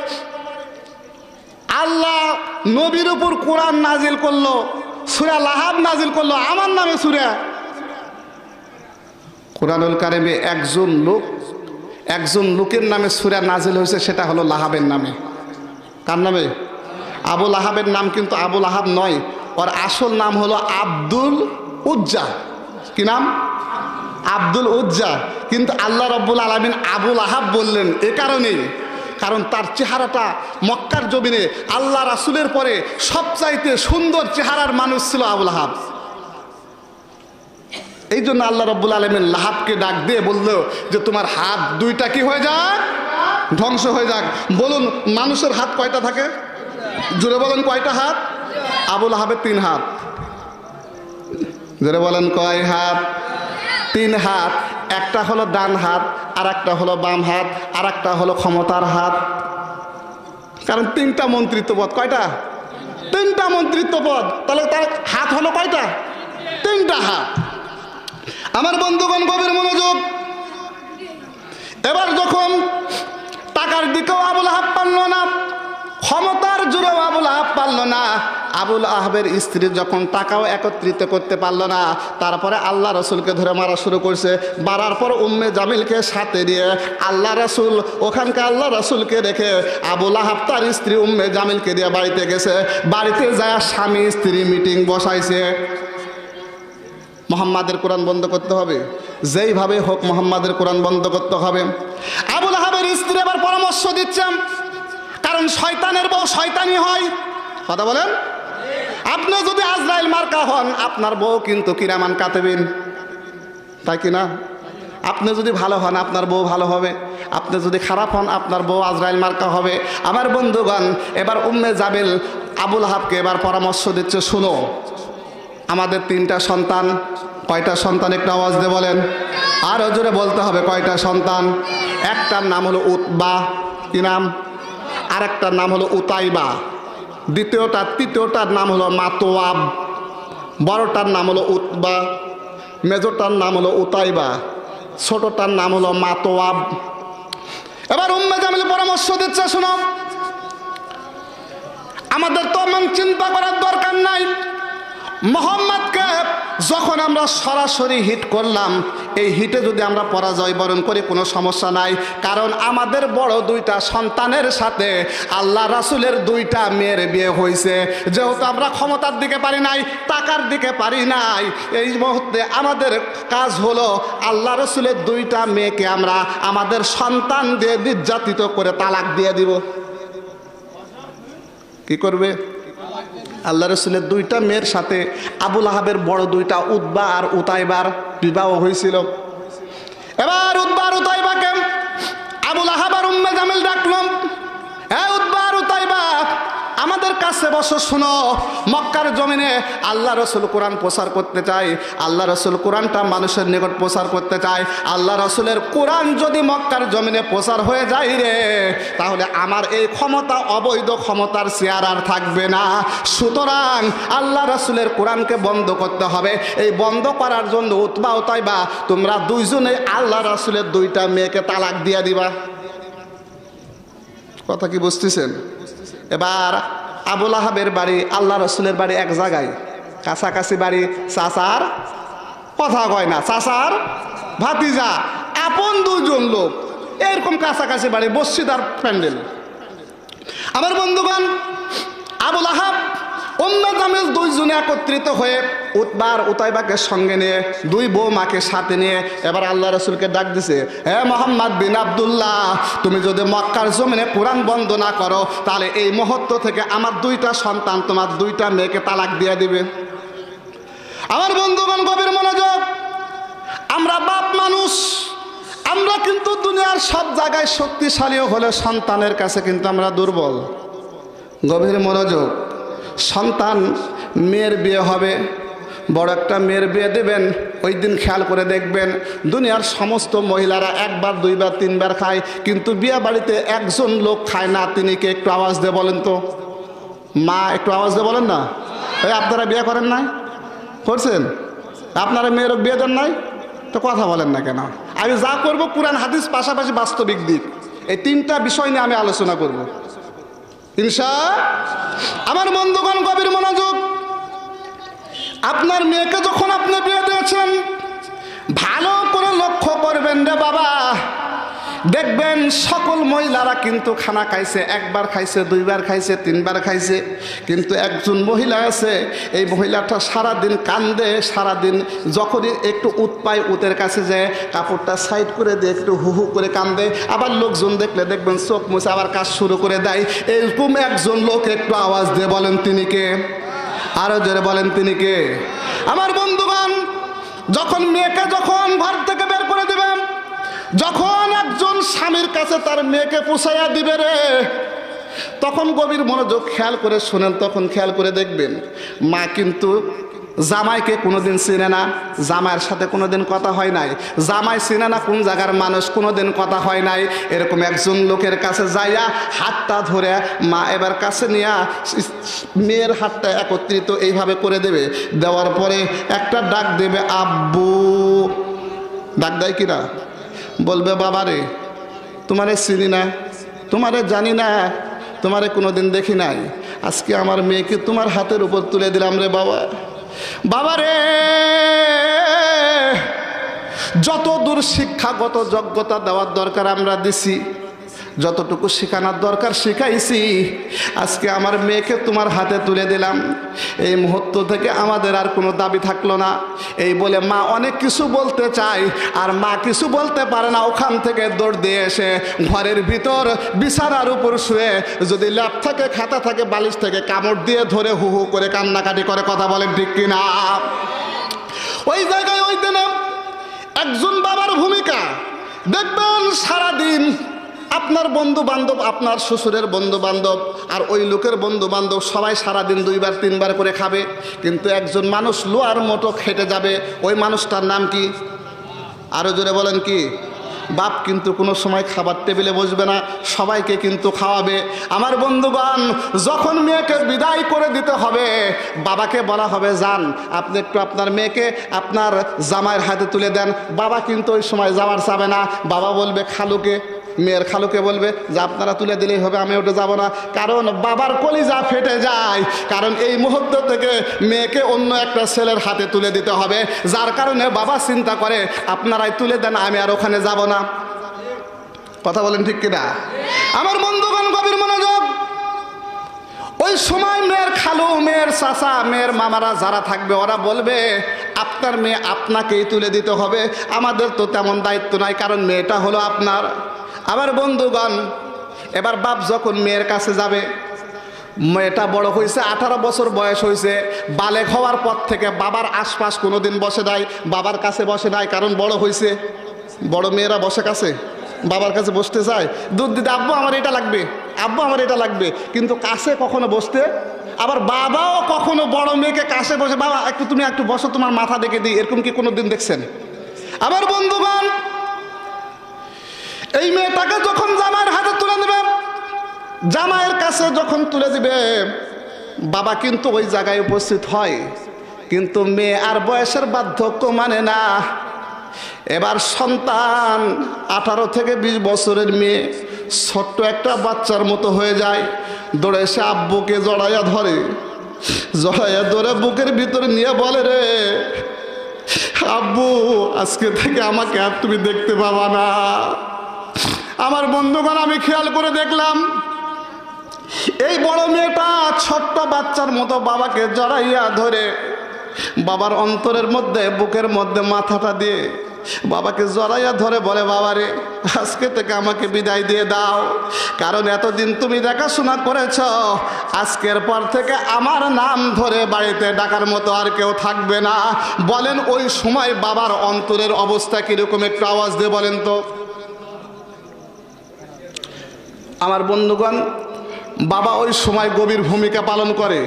আল্লাহ নবীর উপর কোরআন নাজিল করলো, সূরা লাহাব নাজিল করলো, আমার নামে সূরা। কুরআনুল কারীমে একজন লোকের নামে সূরা নাজিল হয়েছে, সেটা হলো লাহাবের নামে। কার নামে? আবু লাহাবের নাম কিন্তু আবু লাহাব নয়, ওর আসল নাম হলো আব্দুল উজ্জা। কি নাম? আব্দুল উজ্জা। কিন্তু আল্লাহ রাব্বুল আলামিন আবু লাহাব বললেন এ কারণেই, কারণ তার চেহারাটা মক্কার জমিনে আল্লাহ রাসূলের পরে সবচাইতে সুন্দর চেহারার মানুষ ছিল আবু লাহাব। এই জন্য আল্লাহ রাব্বুল আলামিন লাহাবকে ডাক দিয়ে বলল যে তোমার হাত 2টা কি হয়ে যাক, ধ্বংস হয়ে যাক। বলুন, মানুষের হাত কয়টা থাকে? জোরে বলেন, কয়টা হাত? আবু লাহাবের 3 হাত। জোরে বলেন, কয় হাত? 3 হাত। একটা হলো ডান হাত, আর একটা হলো বাম হাত, আর একটা হলো ক্ষমতার হাত। কারণ 3টা মন্ত্রিত্ব পদ। কয়টা? 3টা মন্ত্রিত্ব পদ। তাহলে তার হাত হলো কয়টা? 3টা হাত। আমার বন্ধুগণ গভীর মনোযোগ। এবার যখন টাকার দিকেও আবুল আহাব পারল না, ক্ষমতার জোরেও আবুল আহাব পারল না, আবুল আহাবের স্ত্রী যখন টাকাও একত্রিত করতে পারল না, তারপরে আল্লাহ রাসূলকে ধরে মারা শুরু করছে। মারার পর উম্মে জামিলকে সাথে দিয়ে আল্লাহ রাসূল ওখানকার আল্লাহ রাসূলকে রেখে আবুল আহাব তার স্ত্রী উম্মে জামিলকে দিয়ে বাড়িতে গেছে। বাড়িতে যায় স্বামী স্ত্রী মিটিং বসাইছে। মুহাম্মাদের কোরআন বন্ধ করতে হবে, যেইভাবে হোক মুহাম্মাদের কোরআন বন্ধ করতে হবে। আবুল আহাবের স্ত্রী আবার পরামর্শ দিচ্ছেন, কারণ শয়তানের বউ শয়তানি হয়। কথা বলেন, আপনি যদি আজরাইল মার্কা হন, আপনার বউ কিন্তু কিরামান কাতিবিন, তাই কিনা? আপনি যদি ভালো হন, আপনার বউ ভালো হবে। আপনি যদি খারাপ হন, আপনার বউ আজরাইল মার্কা হবে। আমার বন্ধুগণ, এবার উম্মে জামিল আবুল আহাবকে এবার পরামর্শ দিচ্ছে, শুনো, আমাদের 3টা সন্তান। কয়টা সন্তান? একটু আওয়াজ দিয়ে বলেন। আরো জোরে বলতে হবে, কয়টা সন্তান? একটার নাম হলো উতবা। কি নাম? আর একটার নাম হলো উতাইবা। তৃতীয়টার নাম হলো মাতোয়াব। বড়টার নাম হলো উতবা, মেজোটার নাম হলো উতাইবা, ছোটটার নাম হলো মাতোয়াব। এবার উম্মে জামিল পরামর্শ দিচ্ছে, শোনো, আমাদের তো এমন চিন্তা করার দরকার নাই। মুহাম্মদকে যখন আমরা সরাসরি হিট করলাম, এই হিটে যদি আমরা পরাজয় বরণ করি কোনো সমস্যা নাই, কারণ আমাদের বড় 2টা সন্তানের সাথে আল্লাহ রাসূলের 2টা মেয়ের বিয়ে হয়েছে। যেহেতু আমরা ক্ষমতার দিকে পারি নাই, টাকার দিকে পারি নাই, এই মুহূর্তে আমাদের কাজ হলো আল্লাহ রাসূলের 2টা মেয়েকে আমরা আমাদের সন্তান দিয়ে নির্যাতিত করে তালাক দিয়ে দিব। কি করবে? আল্লাহ রাসূলের 2টা মেয়ের সাথে আবুল আহাবের বড় 2টা উতবা আর উতাইবার বিবাহ হয়েছিল। এবার উতবা আর উতাইবাকে আবুল আহাব আর উম্মে জামিল ডাকলাম, উতবা আর উতাইবা, আমাদের কাছ কাছে বসো, শুনো। মক্কার জমিনে আল্লাহ রসুল কোরআন প্রচার করতে চায়, আল্লাহ রসুল কোরআনটা মানুষের নিকট প্রচার করতে চায়। আল্লাহ রসুলের কোরআন যদি মক্কার জমিনে প্রচার হয়ে যায় রে, তাহলে আমার এই ক্ষমতা, অবৈধ ক্ষমতার চেয়ার আর থাকবে না। সুতরাং আল্লাহ রসুলের কোরআনকে বন্ধ করতে হবে। এই বন্ধ করার জন্য উতবা উতাইবা তোমরা দুইজনে আল্লাহ রসুলের দুইটা মেয়েকে তালাক দিয়ে দিবা। কথা কি বুঝতেছেন? এবার আবুল আহাবের বাড়ি আল্লাহ রসুলের বাড়ি এক জায়গায়, কাছাকাছি বাড়ি। চাচার কথা কয় না, চাচার ভাতিজা, আপন দুজন লোক, এরকম কাছাকাছি বাড়ি, মসজিদ আর প্যান্ডেল। আমার বন্ধুগণ, আবুল আহাব উম্মে জামিল দুইজনে একত্রিত হয়ে উতবার উতাইবাকে সঙ্গে নিয়ে, দুই বৌমাকে সাথে নিয়ে এবার আল্লাহ রসুলকে ডাক দিছে, হে মোহাম্মদ বিন আব্দুল্লাহ, তুমি যদি মক্কার জমিনে কোরআন বন্ধ না করো, তাহলে এই মুহূর্ত থেকে আমার দুইটা সন্তান, তোমার দুইটা মেয়েকে তালাক দিয়ে দিবে। আমার বন্ধুগণ গভীর মনোযোগ, আমরা বাপ মানুষ, আমরা কিন্তু দুনিয়ার সব জায়গায় শক্তিশালীও হলে সন্তানের কাছে কিন্তু আমরা দুর্বল। গভীর মনোযোগ, সন্তান মেয়ের বিয়ে হবে, বড় একটা মেয়ের বিয়ে দেবেন, ওই দিন খেয়াল করে দেখবেন দুনিয়ার সমস্ত মহিলারা একবার দুইবার তিনবার খায়, কিন্তু বিয়ে বাড়িতে একজন লোক খায় না। তিনি কে? একটু আওয়াজ দিয়ে বলেন তো, মা একটু আওয়াজ দিয়ে বলেন না। এই আপনারা বিয়ে করেন নাই? করছেন? আপনারা মেয়ের বিয়ে দেন নাই? তো কথা বলেন না কেন? আমি যা করব কুরআন হাদিস পাশাপাশি বাস্তবিক দিক, এই তিনটা বিষয় নিয়ে আমি আলোচনা করব ইনশাআল্লাহ। আমার বন্ধুগণ গভীর মনোযোগ, আপনার মেয়েকে যখন আপনি বিয়ে দিয়েছেন, ভালো করে লক্ষ্য করবেন রে বাবা, দেখবেন সকল মহিলারা কিন্তু খানা খাইছে, একবার খাইছে, দুইবার খাইছে, তিনবার খাইছে, কিন্তু একজন মহিলা আছে, এই মহিলাটা সারাদিন কান্দে, সারাদিন যখনই একটু উত পায় উতের কাছে যায় কাপড়টা সাইড করে দিয়ে একটু হু হু করে কান্দে, আবার লোকজন দেখলে দেখবেন চোখ মুছে আবার কাজ শুরু করে দেয়। এরকম একজন লোক একটু আওয়াজ দিয়ে বলেন তিনি কে? আরো জোরে বলেন তিনি কে? আমার বন্ধুগণ, যখন মেয়েকে যখন ঘর থেকে বের করে দিবেন, যখন একজন স্বামীর কাছে তার মেয়েকে পুষাইয়া দিবে রে, তখন গভীর মনোযোগ খেয়াল করে শোনেন, তখন খেয়াল করে দেখবেন মা কিন্তু জামাইকে কোনোদিন চিনে না, জামাইয়ের সাথে কোনোদিন কথা হয় নাই, জামাই চিনে না কোন জায়গার মানুষ, কোনোদিন কথা হয় নাই। এরকম একজন লোকের কাছে যাইয়া হাতটা ধরে মা এবার কাছে নিয়ে মেয়ের হাতটা একত্রিত এইভাবে করে দেবে, দেওয়ার পরে একটা ডাক দেবে, আব্বু। ডাক দেয় কিনা? বলবে, বাবা রে, তোমারে চিনি না, তোমারে জানি না, তোমারে কোনোদিন দেখি নাই, আজকে আমার মেয়েকে তোমার হাতের উপর তুলে দিলাম রে বাবা। বাবা রে, যত দূর শিক্ষাগত যোগ্যতা দেওয়ার দরকার আমরা দিছি, যতটুকু শেখানোর দরকার শিখাইছি, আজকে আমার মেয়েকে তোমার হাতে তুলে দিলাম, এই মুহূর্ত থেকে আমাদের আর কোনো দাবি থাকলো না। এই বলে মা অনেক কিছু বলতে চায়, আর মা কিছু বলতে পারে না, ওখান থেকে দৌড় দিয়ে এসে ঘরের ভিতর বিছানার উপর শুয়ে, যদি ল্যাপ থাকে, খাতা থাকে, বালিশ থেকে কামড় দিয়ে ধরে হু হু করে কান্নাকাটি করে। কথা বলেন ঠিক কিনা? ওই জায়গায় ওই দিনে একজন বাবার ভূমিকা দেখবেন, সারাদিন আপনার বন্ধু বান্ধব, আপনার শ্বশুরের বন্ধু বান্ধব আর ওই লোকের বন্ধু বান্ধব সবাই সারাদিন দুইবার তিনবার করে খাবে, কিন্তু একজন মানুষ লোয়ার মতো খেটে যাবে, ওই মানুষটার নাম কি? আরো জোরে বলেন কি? বাপ কিন্তু কোনো সময় খাবার টেবিলে বসবে না, সবাইকে কিন্তু খাওয়াবে। আমার বন্ধুগণ, যখন মেয়েকে বিদায় করে দিতে হবে, বাবাকে বলা হবে, যান আপনি একটু আপনার মেয়েকে আপনার জামাইয়ের হাতে তুলে দেন। বাবা কিন্তু ওই সময় যাওয়ার চাবে না, বাবা বলবে খালুকে, মেয়ের খালুকে বলবে যে আপনারা তুলে দিলেই হবে, আমি ওটা যাব না। কারণ বাবার কলিজা ফেটে যায়, কারণ এই মুহূর্ত থেকে মেয়েকে অন্য একটা ছেলের হাতে তুলে দিতে হবে, যার কারণে বাবা চিন্তা করে আপনারাই তুলে দেন, আমি আর ওখানে যাব না। কথা বলেন ঠিক কিনা? আমার বন্ধুগণ গভীর মনোযোগ, ওই সময় মেয়ের খালু, মেয়ের চাচা, মেয়ের মামারা যারা থাকবে, ওরা বলবে আপনার মেয়ে আপনাকেই তুলে দিতে হবে, আমাদের তো তেমন দায়িত্ব নাই, কারণ মেয়েটা হলো আপনার। আমার বন্ধুগণ, এবার বাপ যখন মেয়ের কাছে যাবে, মেয়েটা বড় হয়েছে, 18 বছর বয়স হয়েছে, বালেগ হওয়ার পর থেকে বাবার আশপাশ কোনোদিন বসে নাই, বাবার কাছে বসে নাই, কারণ বড় হয়েছে। বড় মেয়েরা বসে কাছে বাবার কাছে বসতে চায়, দুধ দিতে, আব্বু আমার এটা লাগবে, আব্বু আমার এটা লাগবে, কিন্তু কাছে কখনো বসতে, আবার বাবাও কখনো বড় মেয়েকে কাছে বসে বাবা তুমি একটু বসো তোমার মাথা দেখে দিই, এরকম কি কোনো দিন দেখছেন? আমার বন্ধুগণ, এই মেয়েটাকে যখন জামাইয়ের হাতে তুলে দিবে, জামাইয়ের কাছে যখন তুলে দিবে, বাবা কিন্তু ওই জায়গায় উপস্থিত হয়, কিন্তু মেয়ে আর বয়সের বার্ধক্য মানে না। এবার সন্তান 18 থেকে 20 বছরের মেয়ে ছোট্ট একটা বাচ্চার মতো হয়ে যায়, দৌড়ে এসে আব্বুকে জড়াইয়া ধরে, জড়াইয়া ধরে বুকের ভিতরে নিয়ে বলে, রে আব্বু আজকে থেকে আমাকে আর তুমি দেখতে পাবা না। আমার বন্ধুগণ, আমি খেয়াল করে দেখলাম এই বড় মেয়েটা ছোট্ট বাচ্চার মতো বাবাকে জড়াইয়া ধরে বাবার অন্তরের মধ্যে বুকের মধ্যে মাথাটা দিয়ে বাবাকে জড়াইয়া ধরে বলে, বাবারে আজকে থেকে আমাকে বিদায় দিয়ে দাও, কারণ এতদিন তুমি দেখাশোনা করেছ, আজকের পর থেকে আমার নাম ধরে বাড়িতে ডাকার মতো আর কেউ থাকবে না। বলেন ওই সময় বাবার অন্তরের অবস্থা কিরকম, একটু আওয়াজ দিয়ে বলেন তো। আমার বন্ধুগণ, বাবা ওই সময় গভীর ভূমিকা পালন করে,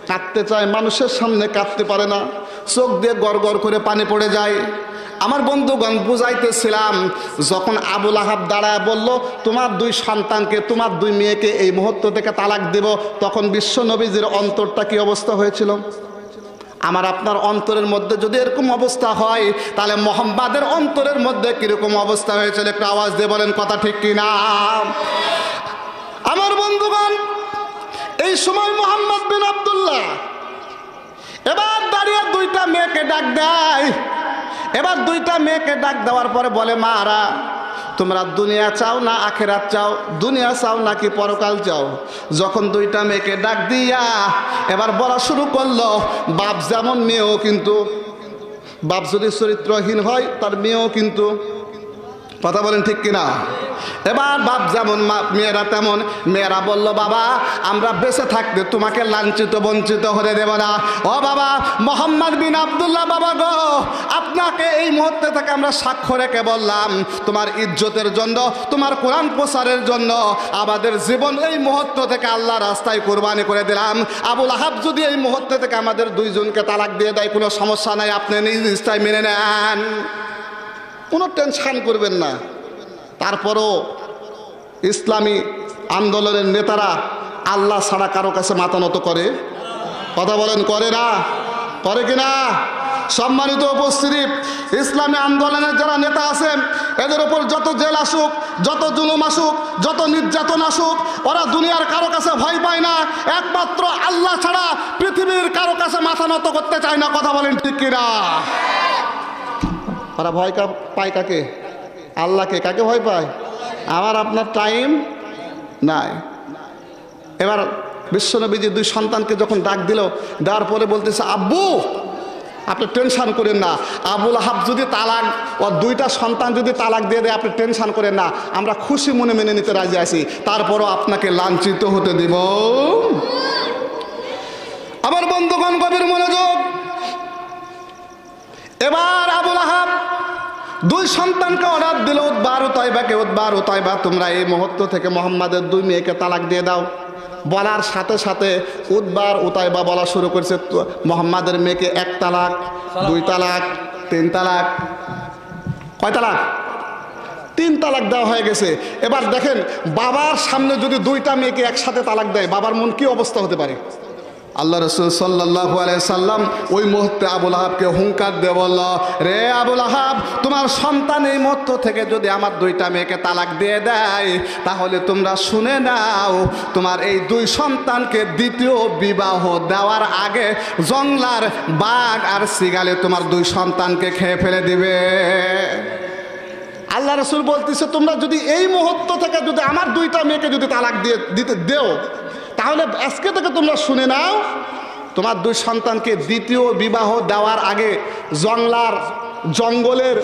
কাঁদতে চায়, মানুষের সামনে কাঁদতে পারে না, চোখ দিয়ে গড় গড় করে পানি পড়ে যায়। আমার বন্ধুগণ, বুঝাইতেছিলাম, যখন আবুল আহাব দাঁড়ায় বলল তোমার 2 সন্তানকে, তোমার 2 মেয়েকে এই মুহূর্ত থেকে তালাক দেব, তখন বিশ্ব নবীজির অন্তরটা কি অবস্থা হয়েছিল? আমার আপনার অন্তরের মধ্যে যদি এরকম অবস্থা হয়, তাহলে মোহাম্মদের অন্তরের মধ্যে কিরকম অবস্থা হয়েছিল, একটু আওয়াজ দিয়ে বলেন, কথা ঠিক কিনা? আমার বন্ধুগণ, এই সময় মোহাম্মদ বিন আব্দুল্লাহ এবার দাঁড়িয়ে 2টা মেয়েকে ডাক দেয়। এবার 2টা মেয়েকে ডাক দেওয়ার পরে বলে, মারা তোমরা দুনিয়া চাও না আখেরাত চাও, দুনিয়া চাও নাকি পরকাল চাও? যখন 2টা মেয়েকে ডাক দিয়া এবার বলা শুরু করলো, বাপ যেমন মেয়েও কিন্তু, বাপ যদি চরিত্রহীন হয় তার মেয়েও কিন্তু, কথা বলেন ঠিক কিনা? এবার বাপ যেমন মেয়েরা তেমন। মেয়েরা বলল, বাবা আমরা বেঁচে থাকতে তোমাকে লাঞ্ছিত বঞ্চিত হতে দেব না। ও বাবা মোহাম্মদ বিন আব্দুল্লাহ, বাবা গো, আপনাকে এই মুহূর্তে থেকে আমরা সাক্ষ্য রেখে বললাম, তোমার ইজ্জতের জন্য, তোমার কোরআন প্রচারের জন্য আমাদের জীবন এই মুহূর্ত থেকে আল্লাহ রাস্তায় কোরবানি করে দিলাম। আবুল আহাব যদি এই মুহূর্তে থেকে আমাদের 2 জনকে তালাক দিয়ে দেয়, কোনো সমস্যা নাই, আপনি নিজ ইচ্ছায় মেনে নেন, কোনো টেনশন করবেন না। তারপরও ইসলামী আন্দোলনের নেতারা আল্লাহ ছাড়া কারো কাছে মাথা নত করে? কথা বলেন, করে না? করে কিনা? সম্মানিত উপস্থিতি, ইসলামী আন্দোলনের যারা নেতা আছেন, এদের ওপর যত জেল আসুক, যত জুলুম আসুক, যত নির্যাতন আসুক, ওরা দুনিয়ার কারো কাছে ভয় পায় না, একমাত্র আল্লাহ ছাড়া পৃথিবীর কারো কাছে মাথা নত করতে চায় না। কথা বলেন ঠিক কিনা? ওরা ভয় পায় কাকে? আল্লাহকে। কাকে ভয় পায়? আমার আপনার টাইম নাই। এবার বিশ্বনবীজি 2 সন্তানকে যখন ডাক দিল, দেওয়ার পরে বলতেছে, আব্বু আপনি টেনশন করেন না, আবুল আহাব যদি তালাক, ও 2টা সন্তান যদি তালাক দিয়ে দেয়, আপনি টেনশন করেন না, আমরা খুশি মনে মেনে নিতে রাজি আছি, তারপরও আপনাকে লাঞ্ছিত হতে দিব। আমার বন্ধুগণ, গভীর মনোযোগ। এবার আবুল আহাব 2 সন্তানকে অর্ডার দিল, উতবা উতাইবাকে, উতবা উতাইবা তোমরা এই মুহূর্ত থেকে মোহাম্মদের 2 মেয়েকে তালাক দিয়ে দাও। বলার সাথে সাথে উতবা উতাইবা বলা শুরু করেছে, মোহাম্মদের মেয়েকে 1 তালাক, 2 তালাক, 3 তালাক। কয় তালাক? 3 তালাক দেওয়া হয়ে গেছে। এবার দেখেন, বাবার সামনে যদি 2টা মেয়েকে একসাথে তালাক দেয়, বাবার মন কি অবস্থা হতে পারে? আল্লাহ রসুল সাল্লাল্লাহু আলাইহি সাল্লাম ওই মুহূর্তে আবুল আহাবকে হুঙ্কার দিয়ে বলল, রে আবুল আহাব, তোমার সন্তান এই মুহূর্ত থেকে যদি আমার 2টা মেয়েকে তালাক দিয়ে দেয়, তাহলে তোমরা শুনে নাও, তোমার এই 2 সন্তানকে দ্বিতীয় বিবাহ দেওয়ার আগে জংলার বাঘ আর সিগালে তোমার 2 সন্তানকে খেয়ে ফেলে দিবে। আল্লাহ রসুল বলতেছে, তোমরা যদি এই মুহূর্ত থেকে যদি আমার 2টা মেয়েকে যদি তালাক দিতে দেও, তাহলে আজকে থেকে তোমরা শুনে নাও, তোমার 2 সন্তানকে দ্বিতীয় বিবাহ দেওয়ার আগে জঙ্গলের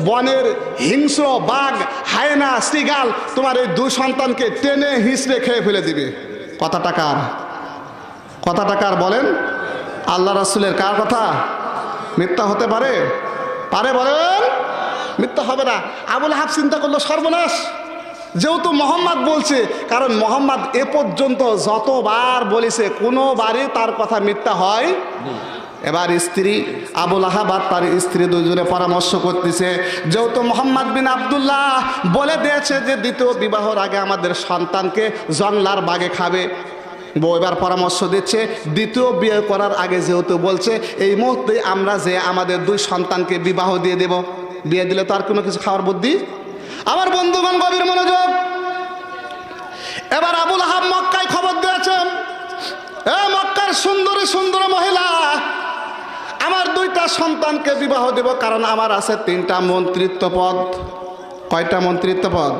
বনের হিংস্র বাঘ, হায়না, সিগাল তোমার এই 2 সন্তানকে টেনে হিঁচড়ে খেয়ে ফেলে দিবে। কথাটা কার? কথাটা কার বলেন? আল্লাহ রাসূলের। কার কথা? মিথ্যা হতে পারে? পারে বলেন? মিথ্যা হবে না। আবুল আহাব চিন্তা করলো, সর্বনাশ, যেহেতু মোহাম্মদ বলছে, কারণ মোহাম্মদ এ পর্যন্ত যতবার বলেছে কোনোবারই তার কথা মিথ্যা হয়। এবার স্ত্রী আবুল আহাব আর তার স্ত্রী দুইজনে পরামর্শ করতেছে, যেহেতু মোহাম্মদ বিন আব্দুল্লাহ বলে দিয়েছে যে দ্বিতীয় বিবাহর আগে আমাদের সন্তানকে জংলার বাগে খাবে, বউ এবার পরামর্শ দিচ্ছে দ্বিতীয় বিয়ে করার আগে যেহেতু বলছে এই মুহূর্তে আমরা যে আমাদের দুই সন্তানকে বিবাহ দিয়ে দেব, বিয়ে দিলে তো আর কোনো কিছু খাওয়ার বুদ্ধি। আমার বন্ধুগণ গভীর মনোযোগ, এবার আবুল আহাব মক্কায় খবর দিয়েছেন, এ মক্কার সুন্দরী সুন্দর মহিলা, আমার দুইটা সন্তানকে বিবাহ দেব, কারণ আমার আছে 3টা মন্ত্রিত্ব পদ। কয়টা মন্ত্রিত্ব পদ?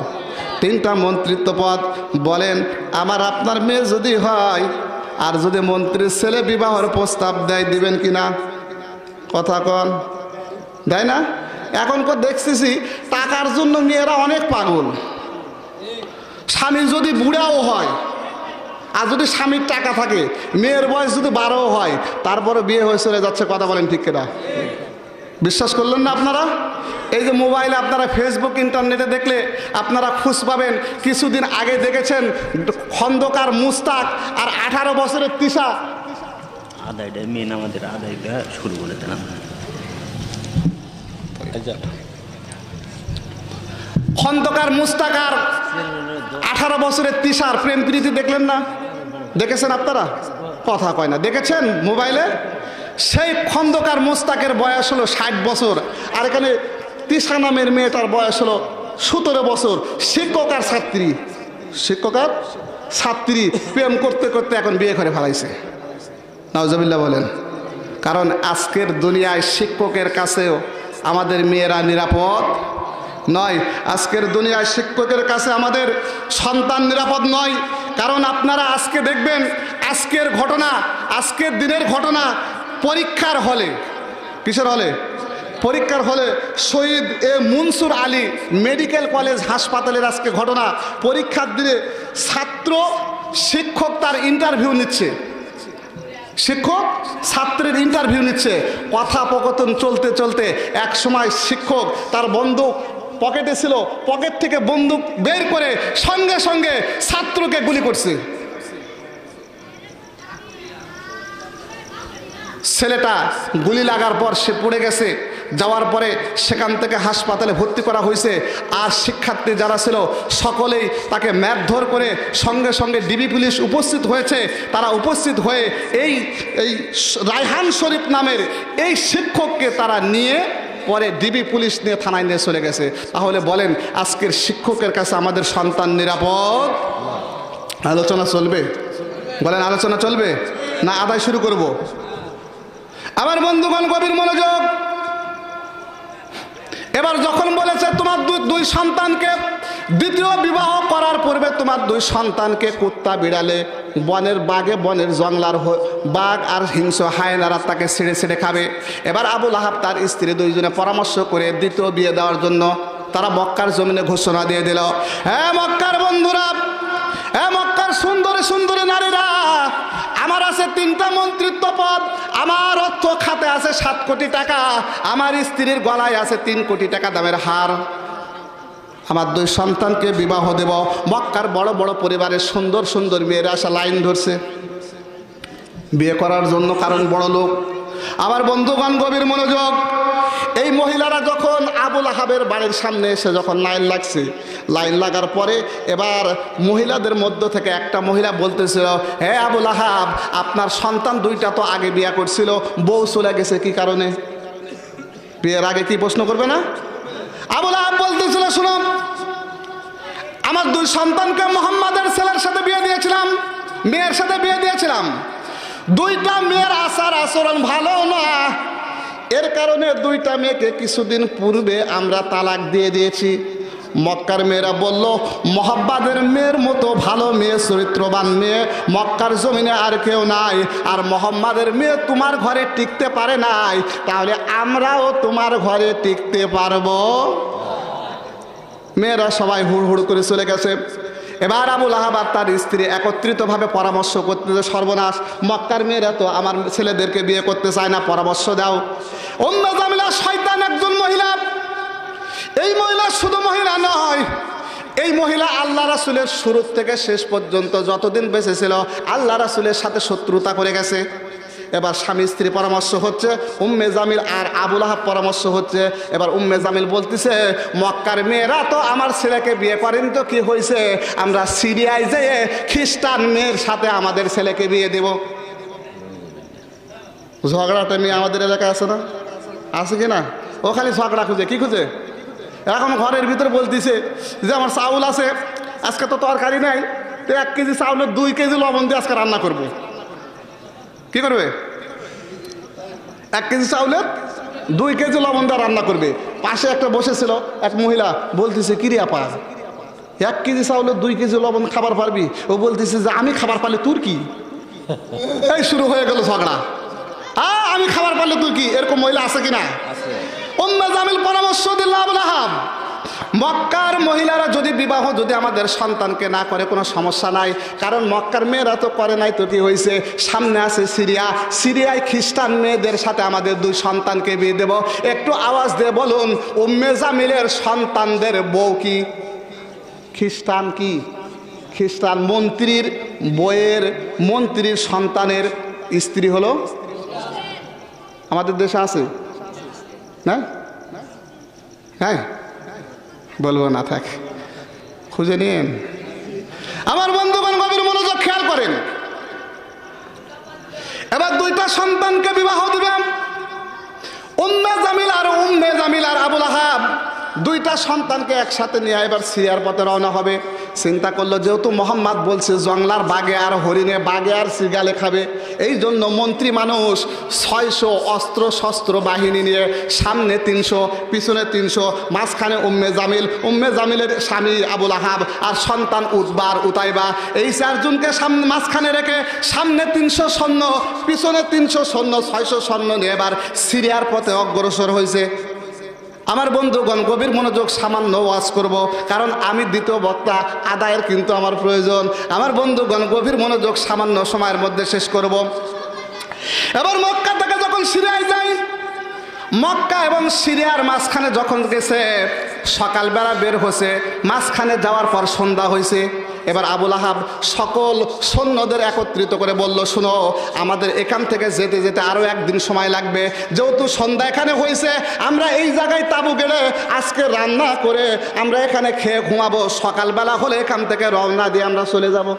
3টা মন্ত্রিত্ব পদ। বলেন আমার আপনার মেয়ে যদি হয় আর যদি মন্ত্রীর ছেলে বিবাহের প্রস্তাব দেয়, দিবেন কিনা? কথা কন, দেয় না? এখন দেখতেছি টাকার জন্য মেয়েরা অনেক পাগল। স্বামী যদি বুড়াও হয় আর যদি স্বামীর টাকা থাকে, মেয়ের বয়স যদি 12 হয়, তারপরে বিয়ে হয়ে চলে যাচ্ছে। কথা বলেন ঠিক কিনা? বিশ্বাস করলেন না আপনারা? এই যে মোবাইলে আপনারা ফেসবুক ইন্টারনেটে দেখলে আপনারা খুঁজ পাবেন, কিছুদিন আগে দেখেছেন খন্দকার মুস্তাক আর 18 বছরের তিশা। আদায়টা মেন আমাদের আদায়টা শুরু করে দিলাম। খন্দকার মুস্তাক আর 18 বছরের তিশার প্রেম প্রীতি দেখলেন না? দেখেছেন আপনারা? কথা কয় না, দেখেছেন মোবাইলে? সেই খন্দকার মুস্তাকের বয়স হলো 60 বছর, আর এখানে তিশা নামের মেয়েটার বয়স হলো 17 বছর। শিক্ষক আর ছাত্রী, শিক্ষক আর ছাত্রী প্রেম করতে করতে এখন বিয়ে করে ফেলাইছে। নাউজুবিল্লাহ বলেন। কারণ আজকের দুনিয়ায় শিক্ষকের কাছেও আমাদের মেয়েরা নিরাপদ নয়। আজকের দুনিয়ায় শিক্ষকের কাছে আমাদের সন্তান নিরাপদ নয়। কারণ আপনারা আজকে দেখবেন, আজকের ঘটনা, আজকের দিনের ঘটনা পরীক্ষার হলে, কিসের হলে? পরীক্ষার হলে শহীদ এ মনসুর আলী মেডিকেল কলেজ হাসপাতালের আজকে ঘটনা। পরীক্ষার দিনে ছাত্র শিক্ষক তার ইন্টারভিউ নিচ্ছে, শিক্ষক ছাত্রের ইন্টারভিউ নিচ্ছে। কথোপকথন চলতে চলতে এক সময় শিক্ষক তার বন্দুক পকেটে ছিল, পকেট থেকে বন্দুক বের করে সঙ্গে সঙ্গে ছাত্রকে গুলি করছে। ছেলেটা গুলি লাগার পর সে পড়ে গেছে। যাওয়ার পরে সেখান থেকে হাসপাতালে ভর্তি করা হয়েছে। আর শিক্ষার্থী যারা ছিল সকলেই তাকে মারধর করে সঙ্গে সঙ্গে ডিবি পুলিশ উপস্থিত হয়েছে। তারা উপস্থিত হয়ে এই রায়হান শরীফ নামের এই শিক্ষককে তারা নিয়ে পরে ডিবি পুলিশ নিয়ে থানায় নিয়ে চলে গেছে। তাহলে বলেন আজকের শিক্ষকের কাছে আমাদের সন্তান নিরাপদ? আলোচনা চলবে? বলেন আলোচনা চলবে না আদায় শুরু করব? আমার বন্ধুগণ গভীর মনোযোগ, এবার যখন বলেছে তোমার দুই সন্তানকে দ্বিতীয় বিবাহ করার পূর্বে তোমার দুই সন্তানকে কুত্তা বিড়ালে বনের বাঘে, বনের জংলার বাঘ আর হিংস্র হায়নারা তাকে ছিঁড়ে ছিঁড়ে খাবে। এবার আবুল আহাব তার স্ত্রী দুইজনে পরামর্শ করে দ্বিতীয় বিয়ে দেওয়ার জন্য তারা মক্কার জমিনে ঘোষণা দিয়ে দিল, হ্যাঁ মক্কার বন্ধুরা, হ্যাঁ মক্কার সুন্দরী সুন্দরী নারীরা, আমার আছে 3টা মন্ত্রিত্ব পদ, আমার অর্থ খাতে আছে 7 কোটি টাকা, আমার স্ত্রীর গলায় আছে 3 কোটি টাকা দামের হার, আমার দুই সন্তানকে বিবাহ দেব। মক্কার বড় বড় পরিবারের সুন্দর সুন্দর মেয়েরা আসা লাইন ধরছে বিয়ে করার জন্য, কারণ বড় লোক। আমার বন্ধুগণ গভীর মনোযোগ, এই মহিলারা যখন আবুল আহাবের বাড়ির সামনে এসে যখন লাইন লাগছে, লাইন লাগার পরে এবার মহিলাদের মধ্য থেকে একটা মহিলা বলতেছিল, হে আবুল আহাব, আপনার সন্তান 2টা তো আগে বিয়ে করছিল, বউ চলে গেছে কি কারণে? বিয়ের আগে কি প্রশ্ন করবে না? আবুল আহাব বলতেছিল, শুনো, আমার 2 সন্তানকে মোহাম্মদের ছেলের সাথে বিয়ে দিয়েছিলাম, মেয়ের সাথে বিয়ে দিয়েছিলাম। 2টা মেয়ের আচার আচরণ ভালো না, এর কারণে 2টা মেয়েকে কিছুদিন পূর্বে আমরা তালাক দিয়ে দিয়েছি। মক্কার মেয়েরা বলল, মোহাম্মদের মেয়ের মতো ভালো মেয়ে, চরিত্রবান মেয়ে মক্কার জমিনে আর কেউ নাই, আর মোহাম্মদের মেয়ে তোমার ঘরে টিকতে পারে নাই, তাহলে আমরাও তোমার ঘরে টিকতে পারবো। মেয়েরা সবাই হুড় হুড় করে চলে গেছে। এবার আবুল আহাব আর তার স্ত্রী একত্রিতভাবে পরামর্শ করতে, সর্বনাশ, মক্কার মেয়েরা তো আমার ছেলেদেরকে বিয়ে করতে চায় না, পরামর্শ দাও। উম্মে জামিলা শয়তান একজন মহিলা। এই মহিলা শুধু মহিলা নয়, এই মহিলা আল্লাহ রাসূলের শুরু থেকে শেষ পর্যন্ত যতদিন বেঁচে ছিল আল্লাহ রাসূলের সাথে শত্রুতা করে গেছে। এবার স্বামী স্ত্রী পরামর্শ হচ্ছে, উম্মে জামিল আর আবু লাহাব পরামর্শ হচ্ছে। এবার উম্মে জামিল বলতেছে, মক্কার মেয়েরা তো আমার ছেলেকে বিয়ে করেন, তো কি হয়েছে, আমরা সিরিয়ায় যেয়ে খ্রিস্টান মেয়ের সাথে আমাদের ছেলেকে বিয়ে দেব। ঝগড়াটা নিয়ে আমাদের এলাকায় আছে না, আছে কি না? ও খালি ঝগড়া খুঁজে, কি খুঁজে? এখন ঘরের ভিতরে বলতেছে যে আমার চাউল আছে, আজকে তো তরকারি নাই, তো 1 কেজি চাউলের 2 কেজি লবণ দিয়ে আজকে রান্না করব। কি করবে? 1 কেজি চাউলের 2 কেজি লবণ দিয়ে রান্না করবে। পাশে একটা বসেছিল এক মহিলা, বলতেছে, কিরে আপা, 1 কেজি চাউলের 2 কেজি লবণ খাবার পারবি? ও বলতেছে যে আমি খাবার পারলে তোর কি? এই শুরু হয়ে গেল ঝগড়া। আমি খাবার পারলে তুই কি? এরকম মহিলা আছে কিনা? উম্মে জামিল পরামর্শ দিল, আবু লাহাব, মক্কার মহিলারা যদি বিবাহ যদি আমাদের সন্তানকে না করে কোনো সমস্যা নাই, কারণ মক্কার মেয়েরা তো করে নাই, তো কি হয়েছে, সামনে আছে সিরিয়া, সিরিয়ায় খ্রিস্টান মেয়েদের সাথে আমাদের 2 সন্তানকে বিয়ে দেব। একটু আওয়াজ দিয়ে বলুন, উম্মে জামিলের সন্তানদের বউ কি খ্রিস্টান? কি খ্রিস্টান? মন্ত্রীর বইয়ের, মন্ত্রীর সন্তানের স্ত্রী হলো আমাদের দেশে আছে না? হ্যাঁ, বলবো না, থাক, খুঁজে নিন। আমার বন্ধুগণ গভীর মনোযোগ খেয়াল করেন। এবার 2টা সন্তানকে বিবাহ দিবেন, উম্মে জামিল আর আবু লাহাব 2টা সন্তানকে একসাথে নিয়ে এবার সিরিয়ার পথে রওনা হবে। চিন্তা করলো, যেহেতু মোহাম্মদ বলছে জংলার বাঘে আর হরিণে, বাঘে আর সিগালে খাবে, এই জন্য মন্ত্রী মানুষ 600 অস্ত্র শস্ত্র বাহিনী নিয়ে, সামনে 300, পিছনে 300, মাঝখানে উম্মে জামিলের স্বামী আবু লাহাব আর সন্তান উতবা আর উতাইবা, এই 4 জনকে সামনে মাঝখানে রেখে সামনে 300 সৈন্য, পিছনে 300 সৈন্য, 600 সৈন্য নিয়ে এবার সিরিয়ার পথে অগ্রসর হয়েছে। আমার বন্ধুগণ গভীর মনোযোগ, সামান্য ওয়াজ করব, কারণ আমি দ্বিতীয় বক্তা, আদায়ের কিন্তু আমার প্রয়োজন। আমার বন্ধুগণ গভীর মনোযোগ, সামান্য সময়ের মধ্যে শেষ করব। এবার মক্কা থেকে যখন সিরিয়ায় যাই, মক্কা এবং সিরিয়ার মাঝখানে যখন গেছে, সকালবেলা বের হয়েছে, মাঝখানে যাওয়ার পর সন্ধ্যা হয়েছে। এবার আবু লাহাব সকল সৈন্যদের একত্রিত করে বলল, শুনো, আমাদের এখান থেকে যেতে যেতে আরও 1 দিন সময় লাগবে, যেহেতু সন্ধ্যা এখানে হয়েছে, আমরা এই জায়গায় তাঁবু গেলে আজকে রান্না করে আমরা এখানে খেয়ে ঘুমাবো, সকালবেলা হলে এখান থেকে রওনা দিয়ে আমরা চলে যাব।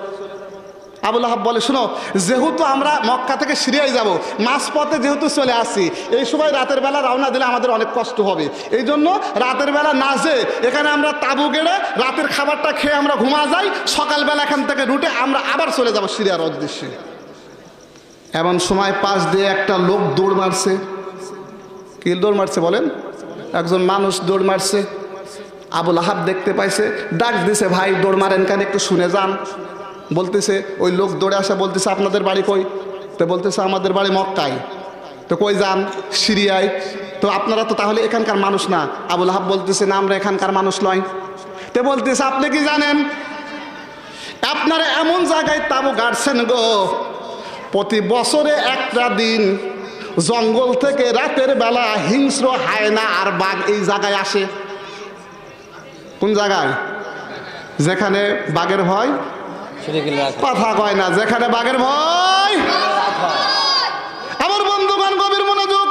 আবু লাহাব বলে, শুনো, যেহেতু আমরা মক্কা থেকে সিরিয়ায় যাব, মাঝপথে যেহেতু চলে আসছি, এই সময় রাতের বেলা রওনা দিলে আমাদের অনেক কষ্ট হবে, এই জন্য রাতের বেলা না যেয়ে এখানে আমরা তাঁবু গেড়ে রাতের খাবারটা খেয়ে আমরা ঘুমা যাই, সকালবেলা এখান থেকে রুটে আমরা আবার চলে যাব সিরিয়ার উদ্দেশ্যে। এমন সময় পাশ দিয়ে একটা লোক দৌড় মারছে। কি দৌড় মারছে বলেন? একজন মানুষ দৌড় মারছে। আবু লাহাব দেখতে পাইছে, ডাক দিছে, ভাই দৌড় মারেন কেন, একটু শুনে যান। বলতেছে, ওই লোক দৌড়ে আসা বলতেছে, আপনাদের বাড়ি কই? তো বলতেছে, আমাদের বাড়ি মক্কায়। তো কই যান? সিরিয়ায়। তো আপনারা তো তাহলে এখানকার মানুষ না? আবু লাহাব বলতেছে, না, আমরা এখানকার মানুষ নয়। তো বলতেছে, আপনি কি জানেন, আপনারা এমন জায়গায় তাঁবু গাড়ছেন গো, প্রতি বছরে একটা দিন জঙ্গল থেকে রাতের বেলা হিংস্র হায়না আর বাঘ এই জায়গায় আসে। কোন জায়গায়? যেখানে বাঘের ভয় কথা কয় না, যেখানে বাঘের ভয়। আমার বন্ধুগণ গভীর মনোযোগ।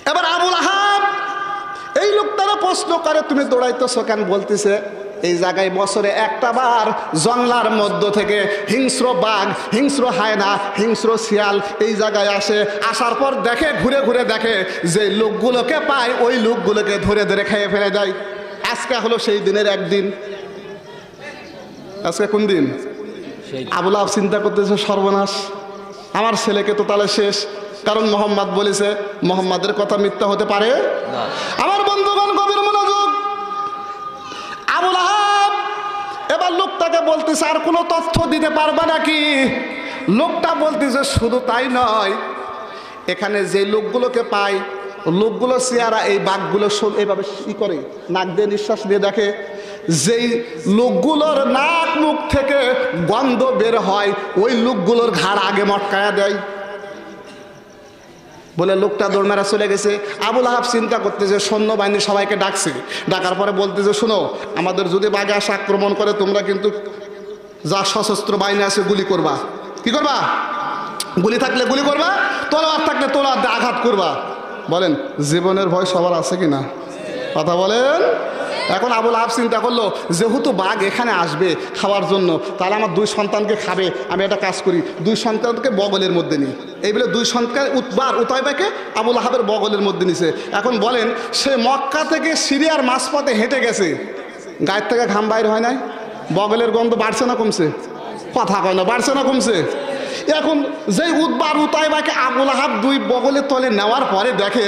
এবার আবু লাহাব এই লোকটারা প্রশ্ন করে, তুমি দৌড়াইতেছো কেন? বলতেছে, এই জায়গায় বছরে একটা বার জংলার মধ্য থেকে হিংস্র বাঘ, হিংস্র হায়না, হিংস্র শিয়াল এই জায়গায় আসে, আসার পর দেখে, ঘুরে ঘুরে দেখে, যে লোকগুলোকে পায় ওই লোকগুলোকে ধরে ধরে খেয়ে ফেলে যায়। আজকে হলো সেই দিনের একদিন। আজকে কোন দিন? আবু লাহাব চিন্তা করতেছে, সর্বনাশ, আমার ছেলেকে তো তাহলে শেষ, কারণ মোহাম্মদ বলেছে, মোহাম্মদের কথা মিথ্যা হতে পারে না। আমার বন্ধুগণ গভীর মনোযোগ। আবু লাহাব এবার লোকটাকে বলতেছে, আর কোনো তথ্য দিতে পারবা নাকি? লোকটা বলতেছে, শুধু তাই নয়, এখানে যে লোকগুলোকে পায়, লোকগুলো চেহারা এই বাঘগুলো এইভাবে ই করে, নাক দিয়ে নিঃশ্বাস দিয়ে দেখে, যেই লোকগুলোর নাক মুখ থেকে গন্ধ বের হয়, ওই লোকগুলোর ঘাড় আগে মটকায়া দেয়। বলে লোকটা দৌড় মেরা চলে গেছে। আবুল আহাব চিন্তা করতেছে, সৈন্যবাহিনী সবাইকে ডাকছে, ডাকার পরে বলতেছে, শোনো, আমাদের যদি বাঘে আসে আক্রমণ করে, তোমরা কিন্তু যা সশস্ত্র বাহিনী আছে গুলি করবা। কি করবা? গুলি থাকলে গুলি করবা, তলোয়ার থাকলে তলোয়ার দিয়ে আঘাত করবা। বলেন, জীবনের ভয় সবার আছে কি না? কথা বলেন। এখন আবুল আহাব চিন্তা করলো, যেহেতু বাঘ এখানে আসবে খাওয়ার জন্য, তাহলে আমার 2 সন্তানকে খাবে, আমি একটা কাজ করি, 2 সন্তানকে বগলের মধ্যে নিই। এই বলে 2 সন্তান উতাইবাকে আবুল আহাবের বগলের মধ্যে নিছে। এখন বলেন, সে মক্কা থেকে সিরিয়ার মাঝপথে হেঁটে গেছে, গায়ের থেকে ঘাম বাইর হয় নাই, বগলের গন্ধ বাড়ছে না কমছে? কথা কয় না, বাড়ছে না কমছে? এখন যেই উতাইবাকে আবুল আহাব 2 বগলের তলে নেওয়ার পরে দেখে